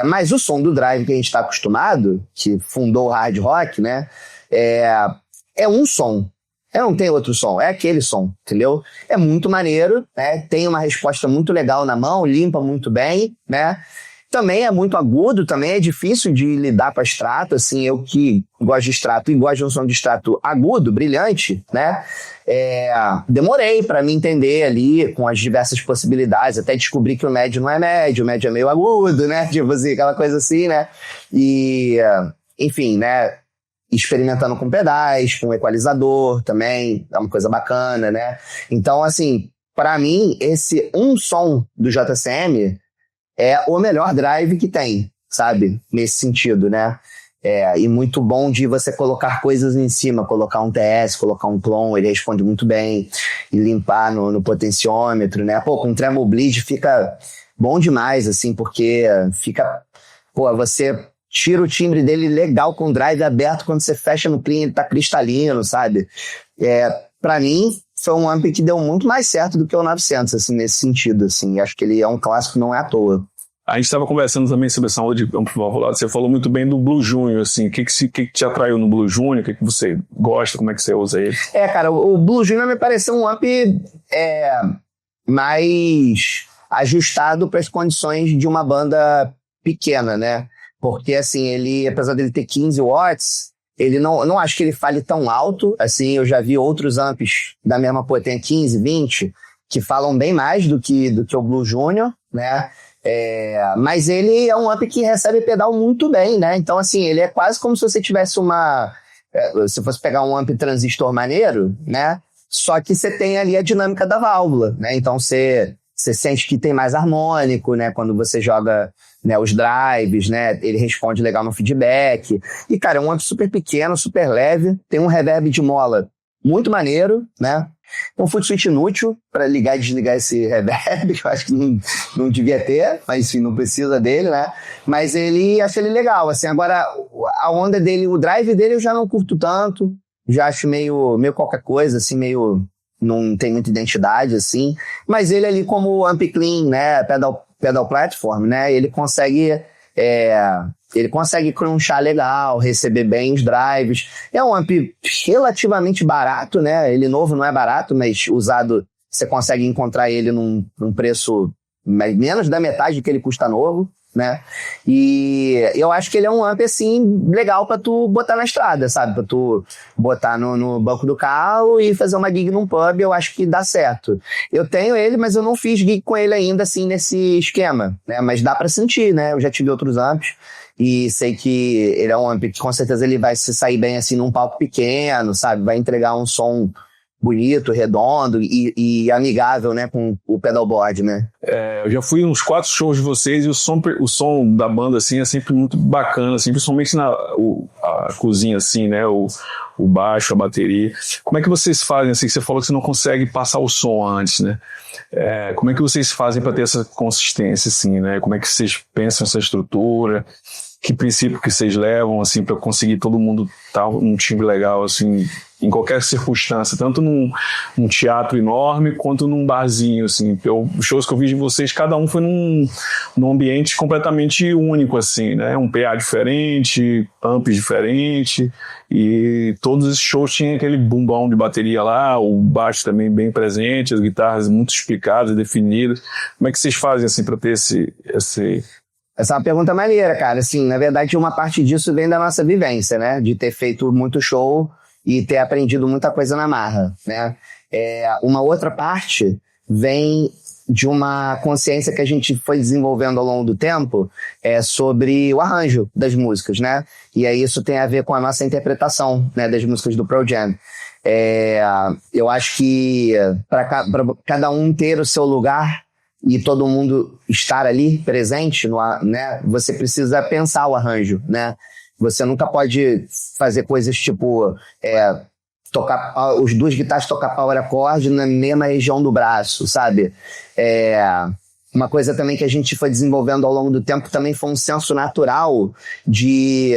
A: Mas o som do drive que a gente está acostumado, que fundou o hard rock, né? É um som. Não tem outro som. É aquele som, entendeu? É muito maneiro, né? Tem uma resposta muito legal na mão, limpa muito bem, né? Também é muito agudo, também é difícil de lidar com a extrato, assim, eu que gosto de extrato e gosto de um som de extrato agudo, brilhante, né? Demorei para me entender ali com as diversas possibilidades, até descobrir que o médio não é médio, o médio é meio agudo, né? Tipo assim, aquela coisa assim, né? E, enfim, né? Experimentando com pedais, com equalizador também, é uma coisa bacana, né? Então, assim, para mim, esse um som do JCM é o melhor drive que tem, sabe? Nesse sentido, né? E muito bom de você colocar coisas em cima, colocar um TS, colocar um clone, ele responde muito bem, e limpar no potenciômetro, né? Pô, com o Tremolo Bleed fica bom demais, assim, porque fica... Pô, você tira o timbre dele legal com o drive aberto, quando você fecha no clean, ele tá cristalino, sabe? Pra mim, foi um amp que deu muito mais certo do que o 900, assim, nesse sentido, assim. Acho que ele é um clássico, não é à toa.
B: A gente estava conversando também sobre essa aula de amp valvulado. Você falou muito bem do Blue Junior, assim. O que te atraiu no Blue Junior? O que você gosta? Como é que você usa ele?
A: Cara, o Blue Junior me pareceu um amp mais ajustado para as condições de uma banda pequena, né? Porque, assim, ele, apesar dele ter 15 watts, ele não acho que ele fale tão alto. Assim, eu já vi outros amps da mesma potência, 15, 20, que falam bem mais do que o Blue Junior, né? Mas ele é um amp que recebe pedal muito bem, né? Então, assim, ele é quase como se você tivesse se fosse pegar um amp transistor maneiro, né? Só que você tem ali a dinâmica da válvula, né? Então, você sente que tem mais harmônico, né? Quando você joga, né, os drives, né? Ele responde legal no feedback. E, cara, é um amp super pequeno, super leve. Tem um reverb de mola muito maneiro, né? Um foot switch inútil para ligar e desligar esse reverb, que eu acho que não devia ter, mas enfim, não precisa dele, né? Mas acho ele legal, assim. Agora, a onda dele, o drive dele eu já não curto tanto, já acho meio qualquer coisa, assim, meio... não tem muita identidade, assim. Mas ele ali como amp clean, né? Pedal platform, né? Ele consegue crunchar legal, receber bem os drives. É um amp relativamente barato, né? Ele novo não é barato, mas usado você consegue encontrar ele num preço menos da metade do que ele custa novo, né? E eu acho que ele é um amp, assim, legal pra tu botar na estrada, sabe? Pra tu botar no banco do carro e fazer uma gig num pub, eu acho que dá certo. Eu tenho ele, mas eu não fiz gig com ele ainda, assim, nesse esquema, né? Mas dá pra sentir, né? Eu já tive outros amps e sei que ele é um amp que com certeza ele vai se sair bem, assim, num palco pequeno, sabe? Vai entregar um som bonito, redondo e amigável, né, com o pedalboard, né?
B: Eu já fui uns 4 shows de vocês e o som da banda, assim, é sempre muito bacana, assim, principalmente a cozinha, assim, né, o baixo, a bateria. Como é que vocês fazem, assim, que você falou que você não consegue passar o som antes, né? Como é que vocês fazem para ter essa consistência, assim, né? Como é que vocês pensam essa estrutura? Que princípio que vocês levam, assim, para conseguir todo mundo estar um timbre legal, assim, em qualquer circunstância, tanto num teatro enorme quanto num barzinho, assim. Os shows que eu vi de vocês, cada um foi num ambiente completamente único, assim, né? Um PA diferente, amps diferente, e todos esses shows tinham aquele bumbão de bateria lá, o baixo também bem presente, as guitarras muito explicadas, definidas. Como é que vocês fazem, assim, para ter esse...
A: Essa é uma pergunta maneira, cara. Assim, na verdade, uma parte disso vem da nossa vivência, né? De ter feito muito show e ter aprendido muita coisa na marra, né? Uma outra parte vem de uma consciência que a gente foi desenvolvendo ao longo do tempo sobre o arranjo das músicas, né? E aí isso tem a ver com a nossa interpretação, né, das músicas do Pearl Jam. Eu acho que para cada um ter o seu lugar e todo mundo estar ali presente, né? Você precisa pensar o arranjo, né? Você nunca pode fazer coisas tipo tocar os duas guitarras tocar power chord na mesma região do braço, sabe? Uma coisa também que a gente foi desenvolvendo ao longo do tempo também foi um senso natural de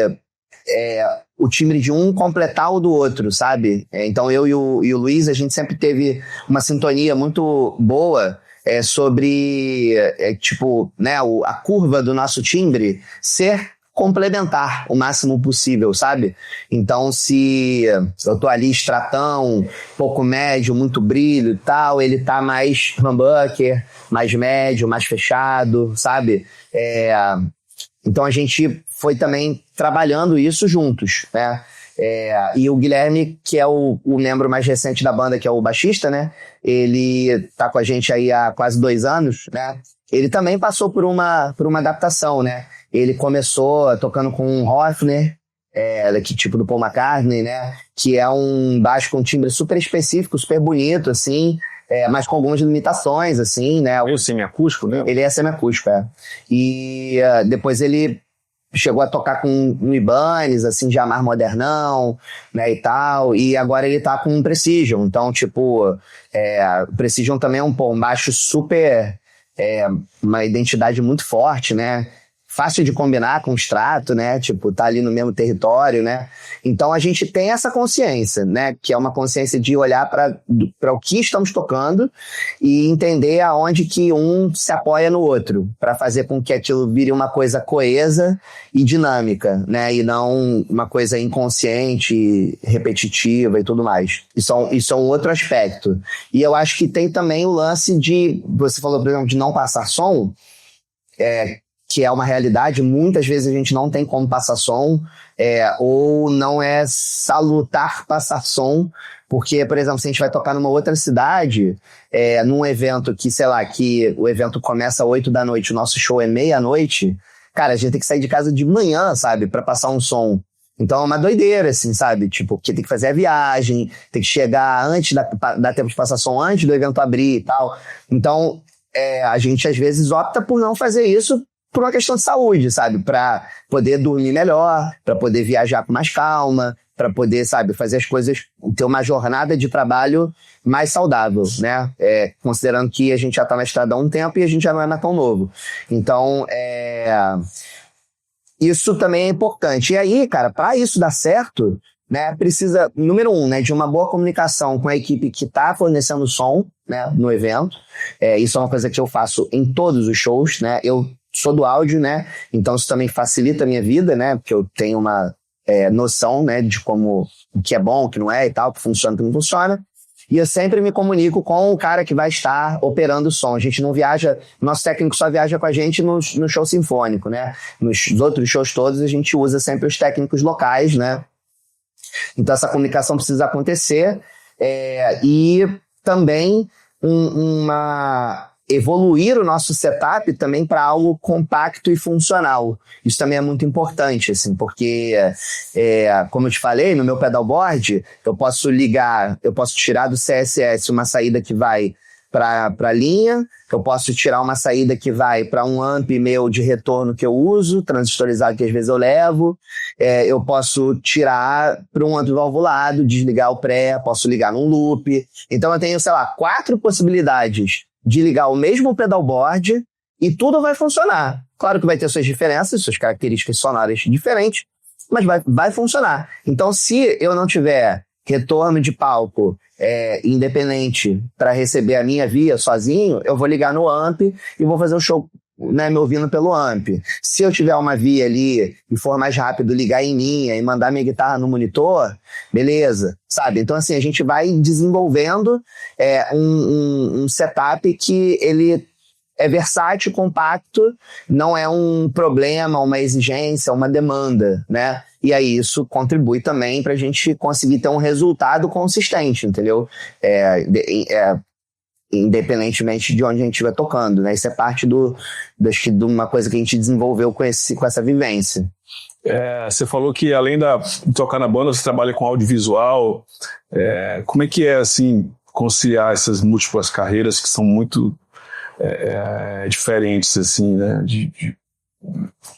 A: o timbre de um completar o do outro, sabe? Então eu e o Luiz, a gente sempre teve uma sintonia muito boa sobre, tipo, né, a curva do nosso timbre ser complementar o máximo possível, sabe? Então, se eu tô ali extratão, pouco médio, muito brilho e tal, ele tá mais humbucker, mais médio, mais fechado, sabe? Então, a gente foi também trabalhando isso juntos, né? E o Guilherme, que é o membro mais recente da banda, que é o baixista, né? Ele tá com a gente aí há quase 2 anos, né? Ele também passou por uma adaptação, né? Ele começou tocando com um Hofner, que tipo do Paul McCartney, né? Que é um baixo com um timbre super específico, super bonito, assim, mas com algumas limitações, assim, né?
B: Meio semiacústico, né?
A: Ele é semiacústico, E depois ele chegou a tocar com um Ibanez, assim, já mais modernão, né, e tal, e agora ele tá com um Precision. Então, tipo, Precision também é um baixo super, uma identidade muito forte, né? Fácil de combinar com o Strato, né? Tipo, tá ali no mesmo território, né? Então a gente tem essa consciência, né? Que é uma consciência de olhar para o que estamos tocando e entender aonde que um se apoia no outro, para fazer com que aquilo vire uma coisa coesa e dinâmica, né? E não uma coisa inconsciente, repetitiva e tudo mais. Isso é um outro aspecto. E eu acho que tem também o lance de, você falou, por exemplo, de não passar som, que é uma realidade. Muitas vezes a gente não tem como passar som, ou não é salutar passar som, porque, por exemplo, se a gente vai tocar numa outra cidade, num evento que, sei lá, que o evento começa às 8 da noite, o nosso show é meia-noite, cara, a gente tem que sair de casa de manhã, sabe, pra passar um som. Então é uma doideira, assim, sabe? Tipo, porque tem que fazer a viagem, tem que chegar antes, dar tempo de passar som antes do evento abrir e tal. Então, a gente às vezes opta por não fazer isso por uma questão de saúde, sabe? Para poder dormir melhor, para poder viajar com mais calma, para poder, sabe, fazer as coisas, ter uma jornada de trabalho mais saudável, né? Considerando que a gente já tá na estrada há um tempo e a gente já não é mais tão novo. Então, isso também é importante. E aí, cara, para isso dar certo, né, precisa, número 1, né, de uma boa comunicação com a equipe que tá fornecendo som, né, no evento. Isso é uma coisa que eu faço em todos os shows, né? Eu sou do áudio, né? Então isso também facilita a minha vida, né? Porque eu tenho uma noção, né, de como o que é bom, o que não é e tal, o que funciona, o que não funciona. E eu sempre me comunico com o cara que vai estar operando o som. A gente não viaja, nosso técnico só viaja com a gente no show sinfônico, né? Nos outros shows todos a gente usa sempre os técnicos locais, né? Então essa comunicação precisa acontecer, e também evoluir o nosso setup também para algo compacto e funcional. Isso também é muito importante, assim, porque, como eu te falei, no meu pedalboard, eu posso tirar do CSS uma saída que vai para a linha, eu posso tirar uma saída que vai para um amp meu de retorno que eu uso, transistorizado que às vezes eu levo, eu posso tirar para um amp valvulado, desligar o pré, posso ligar num loop. Então eu tenho, sei lá, 4 possibilidades de ligar o mesmo pedalboard e tudo vai funcionar. Claro que vai ter suas diferenças, suas características sonoras diferentes, mas vai funcionar. Então, se eu não tiver retorno de palco independente para receber a minha via sozinho, eu vou ligar no amp e vou fazer o show, né, me ouvindo pelo amp. Se eu tiver uma via ali e for mais rápido ligar em linha e mandar minha guitarra no monitor, beleza, sabe? Então assim, a gente vai desenvolvendo um setup que ele é versátil, compacto, não é um problema, uma exigência, uma demanda, né? E aí isso contribui também para a gente conseguir ter um resultado consistente, entendeu? Independentemente de onde a gente estiver tocando, né? Isso é parte de uma coisa que a gente desenvolveu com essa vivência.
B: Você falou que além de tocar na banda, você trabalha com audiovisual. Como é que é, assim, conciliar essas múltiplas carreiras que são muito diferentes, assim, né?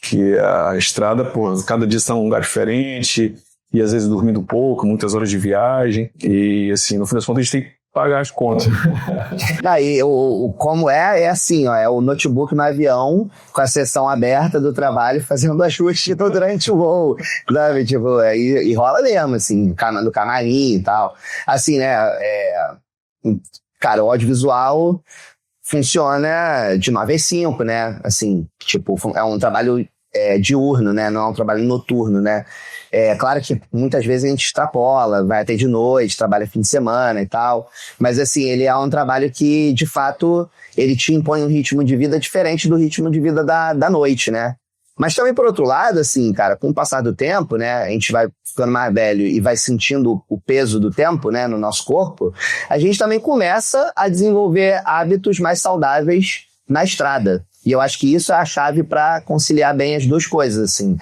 B: Que a estrada, pô, cada dia está num lugar diferente e às vezes dormindo pouco, muitas horas de viagem e, assim, no fim das contas a gente tem que pagar as contas.
A: Aí, como é assim, ó, é o notebook no avião com a sessão aberta do trabalho fazendo ajuste durante o voo, sabe? Tipo, e rola mesmo, assim, no camarim e tal. Assim, né? Cara, o audiovisual funciona de 9 às 5, né? Assim, tipo, é um trabalho diurno, né? Não é um trabalho noturno, né? Claro que muitas vezes a gente extrapola, vai até de noite, trabalha fim de semana e tal, mas assim, ele é um trabalho que, de fato, ele te impõe um ritmo de vida diferente do ritmo de vida da noite, né? Mas também, por outro lado, assim, cara, com o passar do tempo, né, a gente vai ficando mais velho e vai sentindo o peso do tempo, né, no nosso corpo, a gente também começa a desenvolver hábitos mais saudáveis na estrada. E eu acho que isso é a chave para conciliar bem as duas coisas, assim.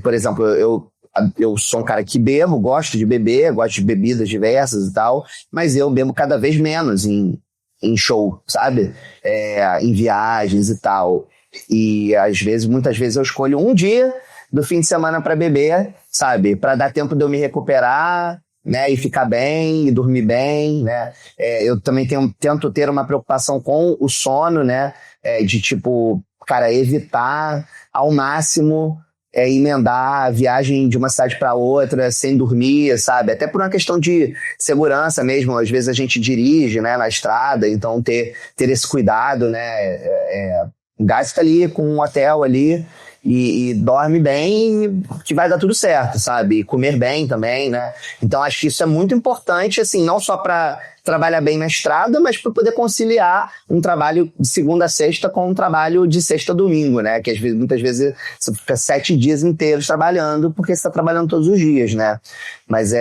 A: Por exemplo, eu sou um cara que bebo, gosto de beber, gosto de bebidas diversas e tal, mas eu bebo cada vez menos em show, sabe? Em viagens e tal. E muitas vezes eu escolho um dia do fim de semana para beber, sabe? Para dar tempo de eu me recuperar, né? E ficar bem, e dormir bem, né? Eu também tento ter uma preocupação com o sono, né? De tipo, cara, evitar ao máximo emendar a viagem de uma cidade para outra sem dormir, sabe? Até por uma questão de segurança mesmo. Às vezes a gente dirige, né, na estrada, então ter esse cuidado, né? Gasta ali com um hotel ali e dorme bem, que vai dar tudo certo, sabe? E comer bem também, né? Então acho que isso é muito importante, assim, não só para trabalhar bem na estrada, mas para poder conciliar um trabalho de segunda a sexta com um trabalho de sexta a domingo, né? Que muitas vezes você fica 7 dias inteiros trabalhando, porque você está trabalhando todos os dias, né? Mas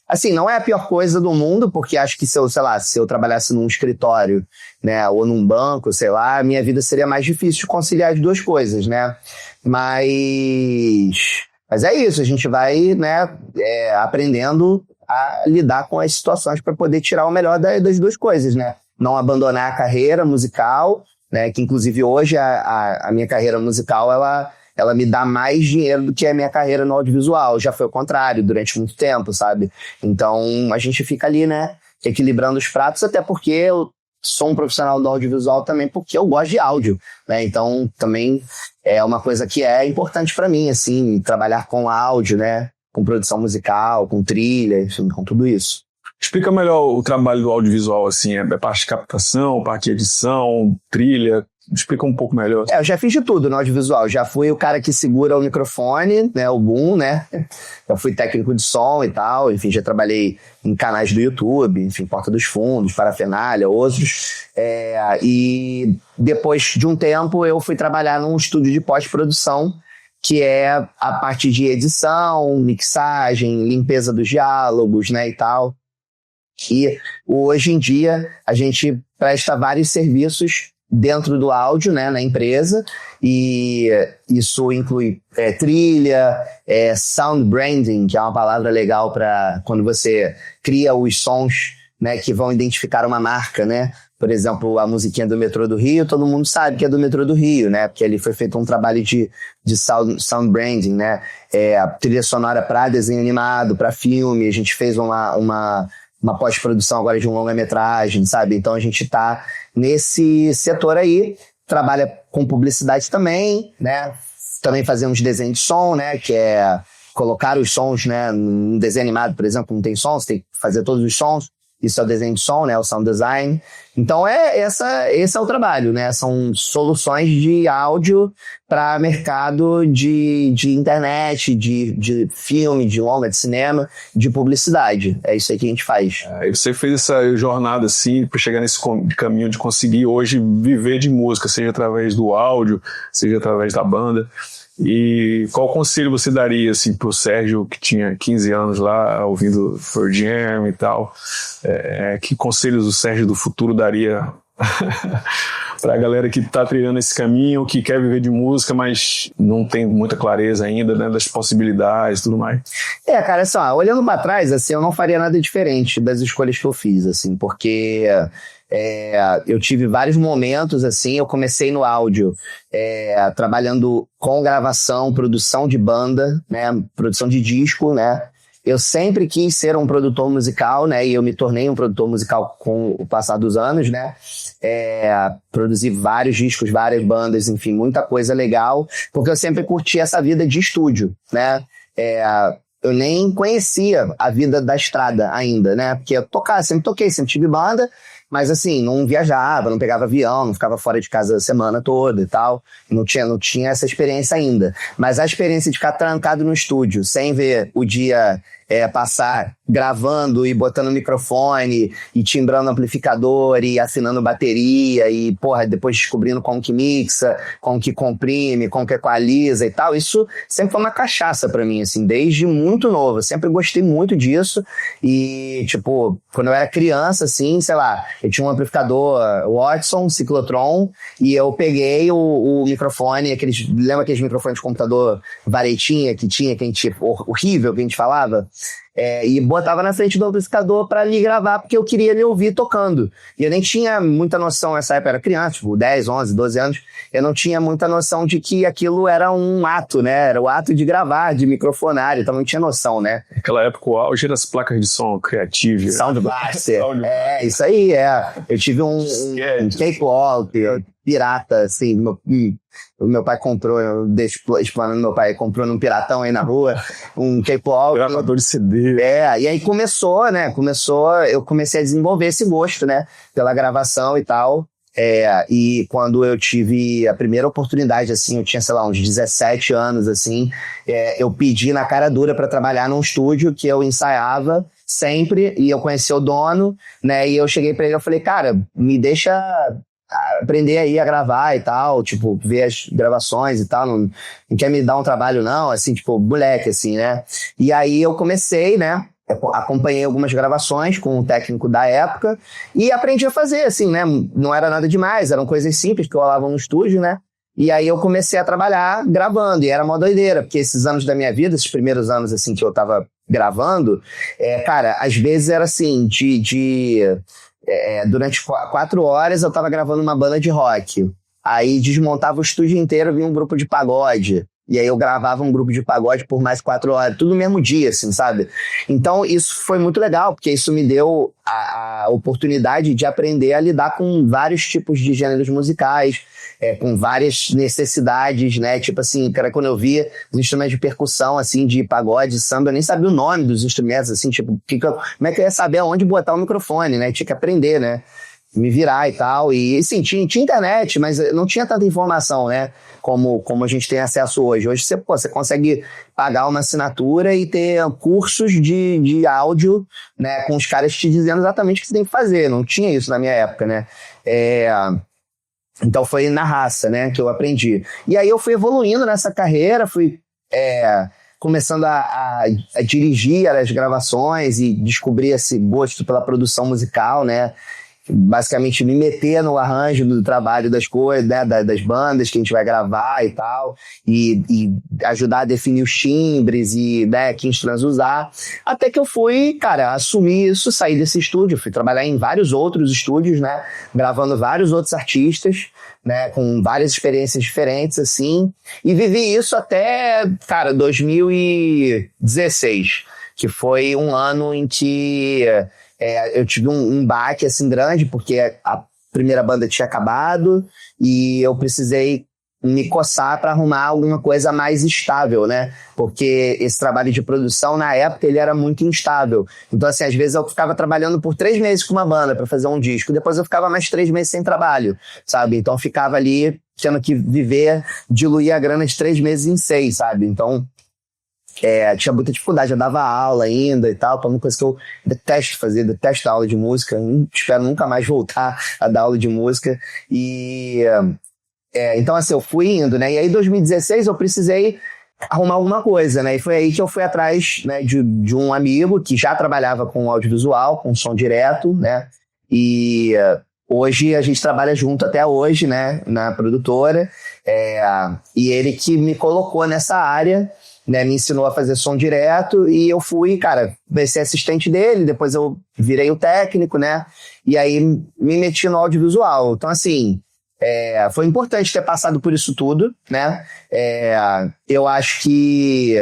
A: assim, não é a pior coisa do mundo, porque acho que se eu trabalhasse num escritório, né, ou num banco, sei lá, a minha vida seria mais difícil de conciliar as duas coisas, né? Mas é isso, a gente vai, né, aprendendo a lidar com as situações para poder tirar o melhor das duas coisas, né? Não abandonar a carreira musical, né? Que inclusive hoje a minha carreira musical, ela me dá mais dinheiro do que a minha carreira no audiovisual. Já foi o contrário durante muito tempo, sabe? Então a gente fica ali, né, equilibrando os pratos, até porque eu sou um profissional do audiovisual também, porque eu gosto de áudio, né? Então também é uma coisa que é importante para mim, assim, trabalhar com áudio, né? Com produção musical, com trilha, enfim, com tudo isso.
B: Explica melhor o trabalho do audiovisual, assim, parte de captação, parte de edição, trilha. Explica um pouco melhor.
A: Eu já fiz de tudo no audiovisual. Já fui o cara que segura o microfone, né, o boom, né? Já fui técnico de som e tal. Enfim, já trabalhei em canais do YouTube, enfim, Porta dos Fundos, Parafernália, outros. E depois de um tempo eu fui trabalhar num estúdio de pós-produção, que é a parte de edição, mixagem, limpeza dos diálogos, né, e tal. E hoje em dia a gente presta vários serviços dentro do áudio, né, na empresa, e isso inclui trilha, sound branding, que é uma palavra legal para quando você cria os sons, né, que vão identificar uma marca, né? Por exemplo, a musiquinha do Metrô do Rio, todo mundo sabe que é do Metrô do Rio, né? Porque ali foi feito um trabalho de sound branding, né? A trilha sonora para desenho animado, para filme, a gente fez uma pós-produção agora de um longa-metragem, sabe? Então a gente tá nesse setor aí, trabalha com publicidade também, né? Também fazemos desenho de som, né? Que é colocar os sons, né? Num desenho animado, por exemplo, não tem som, você tem que fazer todos os sons. Isso é o desenho de som, né? O sound design. Então, esse é o trabalho, né? São soluções de áudio para mercado de internet, de filme, de longa, de cinema, de publicidade. É isso aí que a gente faz.
B: E você fez essa jornada, assim, para chegar nesse caminho de conseguir hoje viver de música, seja através do áudio, seja através da banda. E qual conselho você daria, assim, pro Sérgio, que tinha 15 anos lá, ouvindo Pearl Jam e tal? Que conselhos o Sérgio do futuro daria pra galera que tá trilhando esse caminho, que quer viver de música, mas não tem muita clareza ainda, né, das possibilidades e tudo mais?
A: Cara, assim, olhando pra trás, assim, eu não faria nada diferente das escolhas que eu fiz, assim, porque eu tive vários momentos, assim, eu comecei no áudio, trabalhando com gravação, produção de banda, né, produção de disco, né. Eu sempre quis ser um produtor musical, né, e eu me tornei um produtor musical com o passar dos anos, né. Produzi vários discos, várias bandas, enfim, muita coisa legal, porque eu sempre curti essa vida de estúdio, né. Eu nem conhecia a vida da estrada ainda, né, porque eu sempre toquei, sempre tive banda, mas assim, não viajava, não pegava avião, não ficava fora de casa a semana toda e tal. Não tinha essa experiência ainda. Mas a experiência de ficar trancado no estúdio, sem ver o dia passar gravando e botando microfone e timbrando amplificador e assinando bateria e, depois descobrindo como que mixa, como que comprime, como que equaliza e tal, isso sempre foi uma cachaça pra mim, assim, desde muito novo. Eu sempre gostei muito disso e, tipo, quando eu era criança, assim, sei lá, eu tinha um amplificador Watson, Ciclotron, e eu peguei o microfone, lembra aqueles microfones de computador varetinha que tinha, que a gente, horrível que a gente falava? e botava na frente do amplificador pra me gravar, porque eu queria me ouvir tocando. E eu nem tinha muita noção, nessa época eu era criança, tipo 10, 11, 12 anos, eu não tinha muita noção de que aquilo era um ato, né? Era o ato de gravar, de microfonar, então não tinha noção, né?
B: Naquela época o auge era as placas de som Creative.
A: Sound Blaster. Isso aí, Eu tive um Cakewalk, pirata, assim, meu pai comprou, eu deixo explanando, meu pai comprou num piratão aí na rua, um Cakewalk.
B: Gravador de CD.
A: E aí começou, né? Eu comecei a desenvolver esse gosto, né? Pela gravação e tal. E quando eu tive a primeira oportunidade, assim, eu tinha, sei lá, uns 17 anos, assim, eu pedi na cara dura para trabalhar num estúdio que eu ensaiava sempre, e eu conheci o dono, né, e eu cheguei pra ele e falei, cara, me deixa aprender aí a gravar e tal, tipo, ver as gravações e tal, não quer me dar um trabalho não, assim, tipo, moleque, assim, né, e aí eu comecei, né, acompanhei algumas gravações com o técnico da época e aprendi a fazer, assim, né? Não era nada demais, eram coisas simples que eu rolava no estúdio, né? E aí eu comecei a trabalhar gravando, e era uma doideira, porque esses anos da minha vida, esses primeiros anos, assim, que eu tava gravando, cara, às vezes era assim, durante 4 horas eu tava gravando uma banda de rock, aí desmontava o estúdio inteiro, vinha um grupo de pagode. E aí eu gravava um grupo de pagode por mais 4 horas, tudo no mesmo dia, assim, sabe? Então isso foi muito legal, porque isso me deu a oportunidade de aprender a lidar com vários tipos de gêneros musicais, com várias necessidades, né? Tipo assim, cara, quando eu via os instrumentos de percussão, assim, de pagode, samba, eu nem sabia o nome dos instrumentos, assim, tipo, como é que eu ia saber aonde botar o microfone, né? Tinha que aprender, né? Me virar e tal, e sim, tinha internet, mas não tinha tanta informação, né, como a gente tem acesso hoje. Hoje você consegue pagar uma assinatura e ter cursos de áudio, né, com os caras te dizendo exatamente o que você tem que fazer. Não tinha isso na minha época, né. Então foi na raça, né, que eu aprendi. E aí eu fui evoluindo nessa carreira, fui começando a dirigir as gravações e descobrir esse gosto pela produção musical, né, basicamente me meter no arranjo do trabalho das coisas, né, das bandas que a gente vai gravar e tal, e ajudar a definir os timbres e, né, que instrumentos usar, até que eu fui, cara, assumir isso, sair desse estúdio, fui trabalhar em vários outros estúdios, né, gravando vários outros artistas, né, com várias experiências diferentes, assim, e vivi isso até, cara, 2016, que foi um ano em que eu tive um baque assim grande, porque a primeira banda tinha acabado e eu precisei me coçar para arrumar alguma coisa mais estável, né? Porque esse trabalho de produção, na época, ele era muito instável. Então, assim, às vezes eu ficava trabalhando por 3 meses com uma banda para fazer um disco, depois eu ficava mais 3 meses sem trabalho, sabe? Então, eu ficava ali tendo que diluir a grana de 3 meses em 6, sabe? Então, tinha muita dificuldade, eu dava aula ainda e tal, uma coisa que eu detesto fazer, detesto aula de música, espero nunca mais voltar a dar aula de música, então assim, eu fui indo, né, e aí em 2016 eu precisei arrumar alguma coisa, né, e foi aí que eu fui atrás, né, de um amigo que já trabalhava com audiovisual, com som direto, né, e hoje a gente trabalha junto até hoje, né, na produtora, e ele que me colocou nessa área, né, me ensinou a fazer som direto e eu fui, cara, ser assistente dele, depois eu virei o técnico, né, e aí me meti no audiovisual. Então, assim, foi importante ter passado por isso tudo, né, eu acho que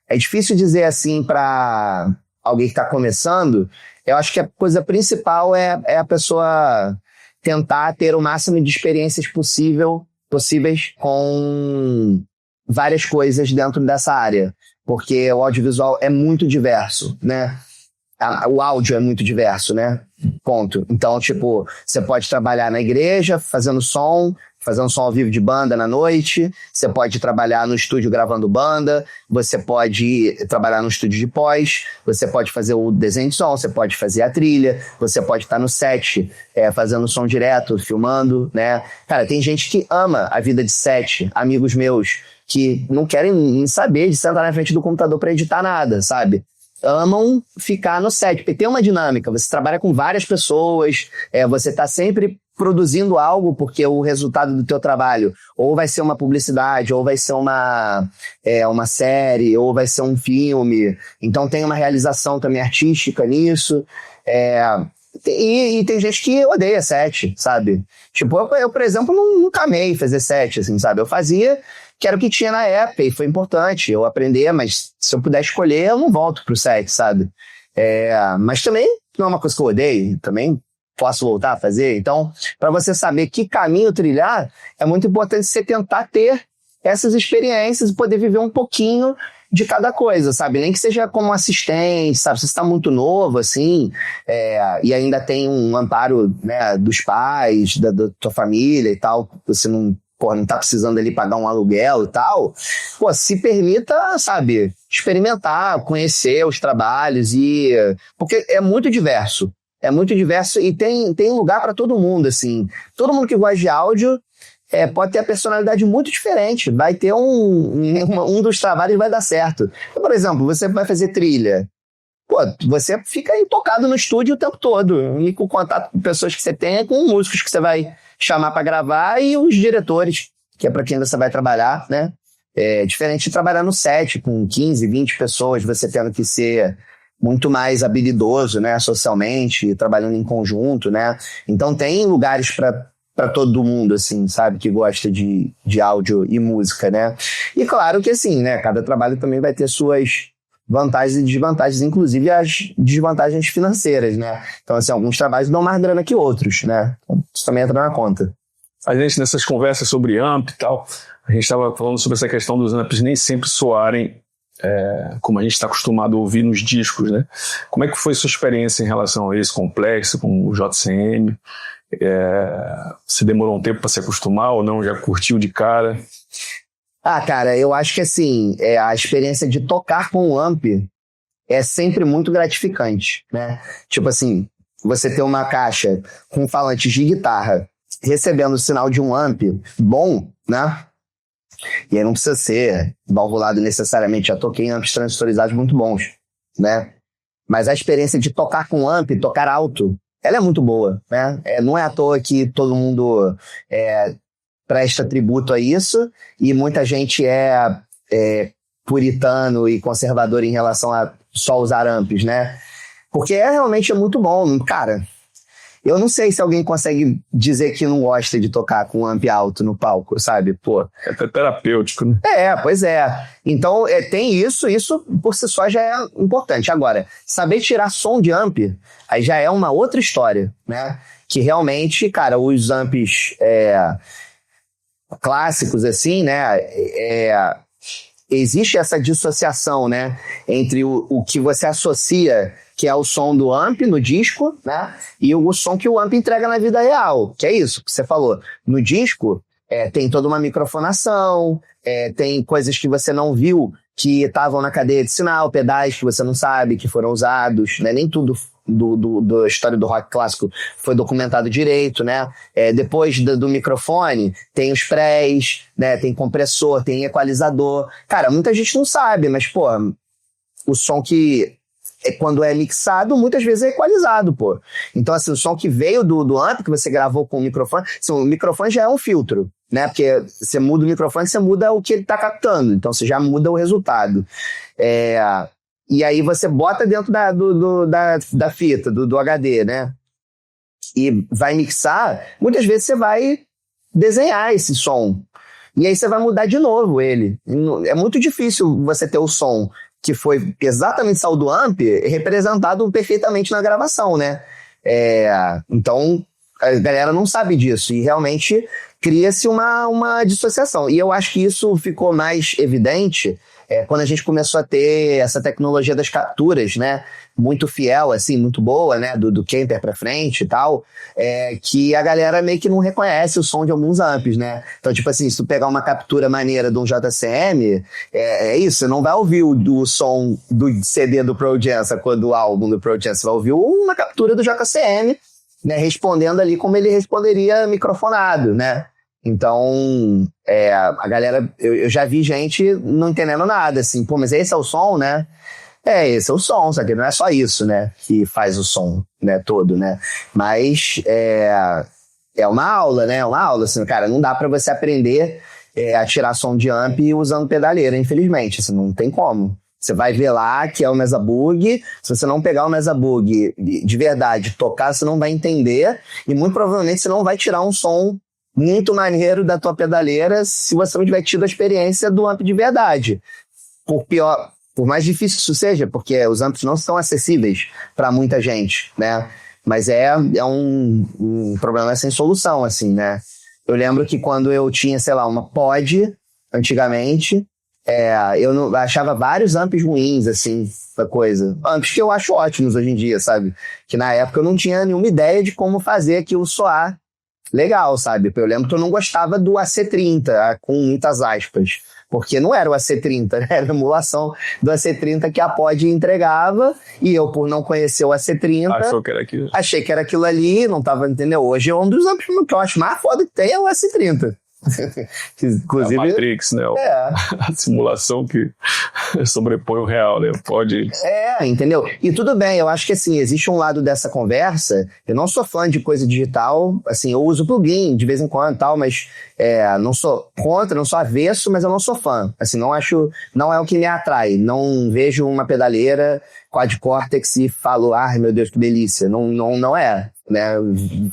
A: é difícil dizer assim para alguém que está começando, eu acho que a coisa principal é a pessoa tentar ter o máximo de experiências possíveis com várias coisas dentro dessa área, porque o audiovisual é muito diverso, né? O áudio é muito diverso, né? Ponto. Então, tipo, você pode trabalhar na igreja fazendo som ao vivo de banda na noite, você pode trabalhar no estúdio gravando banda, você pode trabalhar no estúdio de pós, você pode fazer o desenho de som, você pode fazer a trilha, você pode estar no set fazendo som direto, filmando, né? Cara, tem gente que ama a vida de set, amigos meus, que não querem nem saber de sentar na frente do computador para editar nada, sabe? Amam ficar no set, porque tem uma dinâmica, você trabalha com várias pessoas, você tá sempre produzindo algo, porque o resultado do teu trabalho ou vai ser uma publicidade, ou vai ser uma série, ou vai ser um filme. Então tem uma realização também artística nisso. E tem gente que odeia set, sabe? Tipo, eu por exemplo, nunca amei fazer set, assim, sabe? Eu fazia, que era o que tinha na época, e foi importante eu aprender, mas se eu puder escolher, eu não volto pro set, sabe? Mas também não é uma coisa que eu odeio, também posso voltar a fazer. Então, para você saber que caminho trilhar, é muito importante você tentar ter essas experiências e poder viver um pouquinho de cada coisa, sabe? Nem que seja como assistente, sabe? Se você está muito novo, assim, e ainda tem um amparo, né, dos pais, da tua família e tal, você não tá precisando ali pagar um aluguel e tal, se permita, sabe, experimentar, conhecer os trabalhos porque é muito diverso. É muito diverso e tem lugar para todo mundo, assim. Todo mundo que gosta de áudio pode ter a personalidade muito diferente. Vai ter um dos trabalhos vai dar certo. Então, por exemplo, você vai fazer trilha. Você fica intocado no estúdio o tempo todo. E com o contato com pessoas que você tem, com músicos que você vai chamar para gravar e os diretores, que é para quem você vai trabalhar, né? É diferente de trabalhar no set com 15, 20 pessoas, você tendo que ser muito mais habilidoso, né, socialmente, trabalhando em conjunto, né? Então tem lugares para todo mundo, assim, sabe, que gosta de áudio e música, né? E claro que, assim, né, cada trabalho também vai ter suas vantagens e desvantagens, inclusive as desvantagens financeiras, né? Então, assim, alguns trabalhos dão mais grana que outros, né? Então, isso também entra na conta.
B: A gente, nessas conversas sobre amp e tal, a gente estava falando sobre essa questão dos amps nem sempre soarem como a gente está acostumado a ouvir nos discos, né? Como é que foi sua experiência em relação a esse complexo com o JCM? Você demorou um tempo para se acostumar ou não? Já curtiu de cara?
A: Cara, eu acho que assim, a experiência de tocar com o amp é sempre muito gratificante, né? Tipo assim, você ter uma caixa com falantes de guitarra recebendo o sinal de um amp bom, né? E aí não precisa ser valvulado necessariamente. Já toquei em amps transistorizados muito bons, né? Mas a experiência de tocar com amp, tocar alto, ela é muito boa, né? Não é à toa que todo mundo presta tributo a isso e muita gente é puritano e conservador em relação a só usar amps, né? Porque realmente é muito bom. Cara, eu não sei se alguém consegue dizer que não gosta de tocar com um amp alto no palco, sabe? Pô.
B: É terapêutico, né?
A: Pois é. Então, tem isso por si só já é importante. Agora, saber tirar som de amp, aí já é uma outra história, né? Que realmente, cara, os amps clássicos, assim, né? Existe essa dissociação, né? Entre o que você associa, que é o som do amp no disco, né? E o som que o amp entrega na vida real, que é isso que você falou. No disco, tem toda uma microfonação, tem coisas que você não viu que estavam na cadeia de sinal, pedais que você não sabe que foram usados, né? Nem tudo da história do rock clássico foi documentado direito, né? Depois do microfone, tem os prés, né? Tem compressor, tem equalizador. Cara, muita gente não sabe, mas, pô, o som que quando é mixado, muitas vezes é equalizado, pô. Então, assim, o som que veio do amp, que você gravou com o microfone, assim, o microfone já é um filtro, né? Porque você muda o microfone, você muda o que ele tá captando. Então, você já muda o resultado. E aí você bota dentro da fita, do HD, né? E vai mixar, muitas vezes você vai desenhar esse som. E aí você vai mudar de novo ele. É muito difícil você ter o som que foi exatamente saiu do amp, representado perfeitamente na gravação, né? Então, a galera não sabe disso e realmente cria-se uma dissociação. E eu acho que isso ficou mais evidente quando a gente começou a ter essa tecnologia das capturas, né? Muito fiel, assim, muito boa, né? Do Kemper pra frente e tal, que a galera meio que não reconhece o som de alguns amps, né? Então, tipo assim, se tu pegar uma captura maneira de um JCM, é isso, você não vai ouvir o som do CD do Pearl Jam, do álbum do Pearl Jam, você vai ouvir uma captura do JCM, né? Respondendo ali como ele responderia microfonado, né? Então, a galera, eu já vi gente não entendendo nada, assim, pô, mas esse é o som, né? Esse é o som, só que não é só isso, né, que faz o som, né, todo, né? Mas é uma aula, né? É uma aula, assim, cara, não dá pra você aprender a tirar som de amp usando pedaleira, infelizmente, assim, não tem como. Você vai ver lá que é o Mesa Bug, se você não pegar o Mesa Bug de verdade, tocar, você não vai entender, e muito provavelmente você não vai tirar um som muito maneiro da tua pedaleira se você não tiver tido a experiência do amp de verdade. Por mais difícil que isso seja, porque os amps não são acessíveis para muita gente, né? Mas é um problema sem solução, assim, né? Eu lembro que quando eu tinha, sei lá, uma Pod, antigamente, eu achava vários amps ruins, assim, da coisa. Amps que eu acho ótimos hoje em dia, sabe? Que na época eu não tinha nenhuma ideia de como fazer aquilo soar legal, sabe? Eu lembro que eu não gostava do AC30, com muitas aspas. Porque não era o AC30, né? Era a emulação do AC30 que a Pod entregava, e eu, por não conhecer o AC30, achei que era aquilo ali, não tava, entendeu? Hoje é um dos amps que eu acho mais foda que tem, é o AC30. Inclusive,
B: a Matrix, né? A simulação que sobrepõe o real, né? Pode...
A: entendeu? E tudo bem, eu acho que assim, existe um lado dessa conversa, eu não sou fã de coisa digital, assim, eu uso plugin de vez em quando e tal, mas não sou contra, não sou avesso, mas eu não sou fã, assim, não é o que me atrai, não vejo uma pedaleira quad cortex e falo, ai meu Deus, que delícia, não é, né?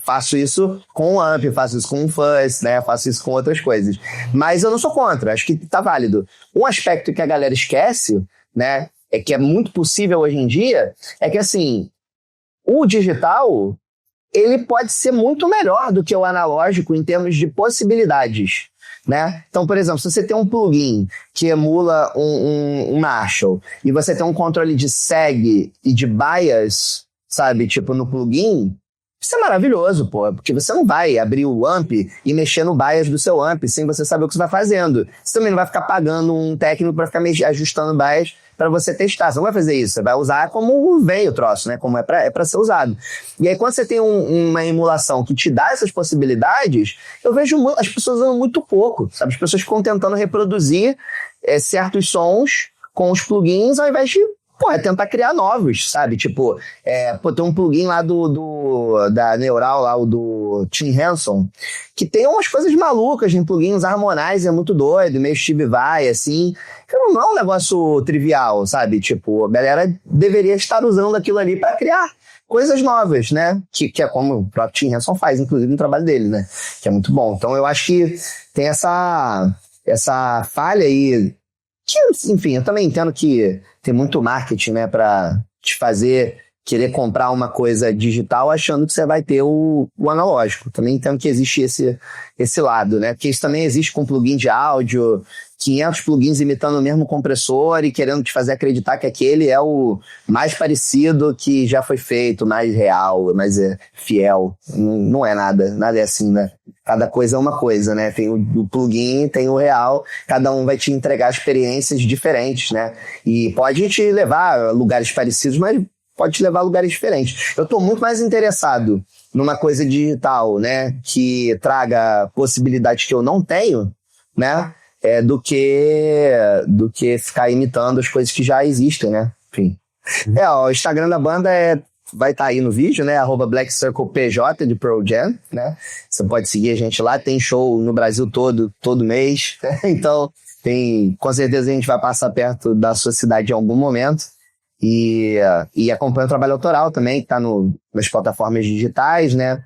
A: Faço isso com o amp, faço isso com o fuzz, né? Faço isso com outras coisas, mas eu não sou contra, acho que tá válido. Um aspecto que a galera esquece, né, que é muito possível hoje em dia, é que assim, o digital, ele pode ser muito melhor do que o analógico em termos de possibilidades, né? Então, por exemplo, se você tem um plugin que emula um Marshall e você tem um controle de seg e de bias, sabe, tipo no plugin, isso é maravilhoso, pô, porque você não vai abrir o amp e mexer no bias do seu amp sem você saber o que você vai fazendo. Você também não vai ficar pagando um técnico para ficar ajustando o bias para você testar. Você não vai fazer isso, você vai usar como veio o troço, né? Como é para ser usado. E aí, quando você tem uma emulação que te dá essas possibilidades, eu vejo as pessoas usando muito pouco, sabe? As pessoas ficam tentando reproduzir certos sons com os plugins ao invés de tentar criar novos, sabe? Tipo, tem um plugin lá da Neural, lá, o do Tim Henson, que tem umas coisas malucas em plugins harmonais, é muito doido, meio Steve Vai, assim. Não é um negócio trivial, sabe? Tipo, a galera deveria estar usando aquilo ali para criar coisas novas, né? Que é como o próprio Tim Henson faz, inclusive, no trabalho dele, né? Que é muito bom. Então, eu acho que tem essa falha aí. Que, enfim, eu também entendo que tem muito marketing, né, pra te fazer querer comprar uma coisa digital achando que você vai ter o analógico. Também entendo que existe esse lado, né? Porque isso também existe com plugin de áudio, 500 plugins imitando o mesmo compressor e querendo te fazer acreditar que aquele é o mais parecido que já foi feito, mais real, mais fiel. Não é nada é assim, né? Cada coisa é uma coisa, né? Tem o plugin, tem o real, cada um vai te entregar experiências diferentes, né? E pode te levar a lugares parecidos, mas pode te levar a lugares diferentes. Eu tô muito mais interessado numa coisa digital, né? Que traga possibilidades que eu não tenho, né? Do que ficar imitando as coisas que já existem, né? Enfim. O Instagram da banda vai estar aí no vídeo, né? @BlackCirclePJ de Pearl Jam, né? Você pode seguir a gente lá, tem show no Brasil todo mês. Então, com certeza a gente vai passar perto da sua cidade em algum momento. E acompanha o trabalho autoral também, que está nas plataformas digitais, né?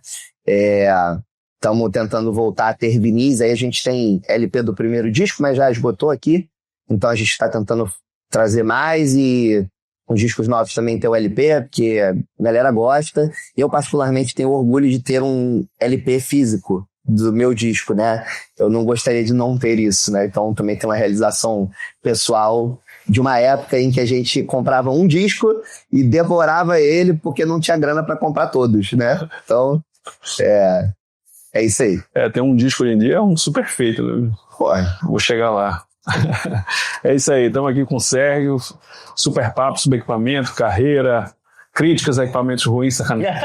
A: Estamos tentando voltar a ter vinis, aí a gente tem LP do primeiro disco, mas já esgotou aqui. Então a gente está tentando trazer mais e com discos novos também ter o LP, porque a galera gosta. Eu particularmente tenho orgulho de ter um LP físico do meu disco, né? Eu não gostaria de não ter isso, né? Então também tem uma realização pessoal de uma época em que a gente comprava um disco e devorava ele porque não tinha grana para comprar todos, né? Então, é isso aí.
B: Ter um disco hoje em dia é um super feito, né? Vou chegar lá. É isso aí, estamos aqui com o Sérgio, super papo sobre equipamento, carreira, críticas a equipamentos ruins, sacanagem.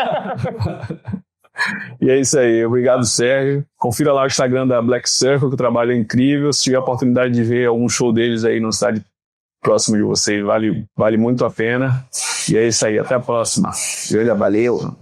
B: E é isso aí, obrigado, Sérgio. Confira lá o Instagram da Black Circle, que o trabalho é incrível. Se tiver a oportunidade de ver algum show deles aí no estádio próximo de você, vale muito a pena. E é isso aí, até a próxima.
A: Valeu.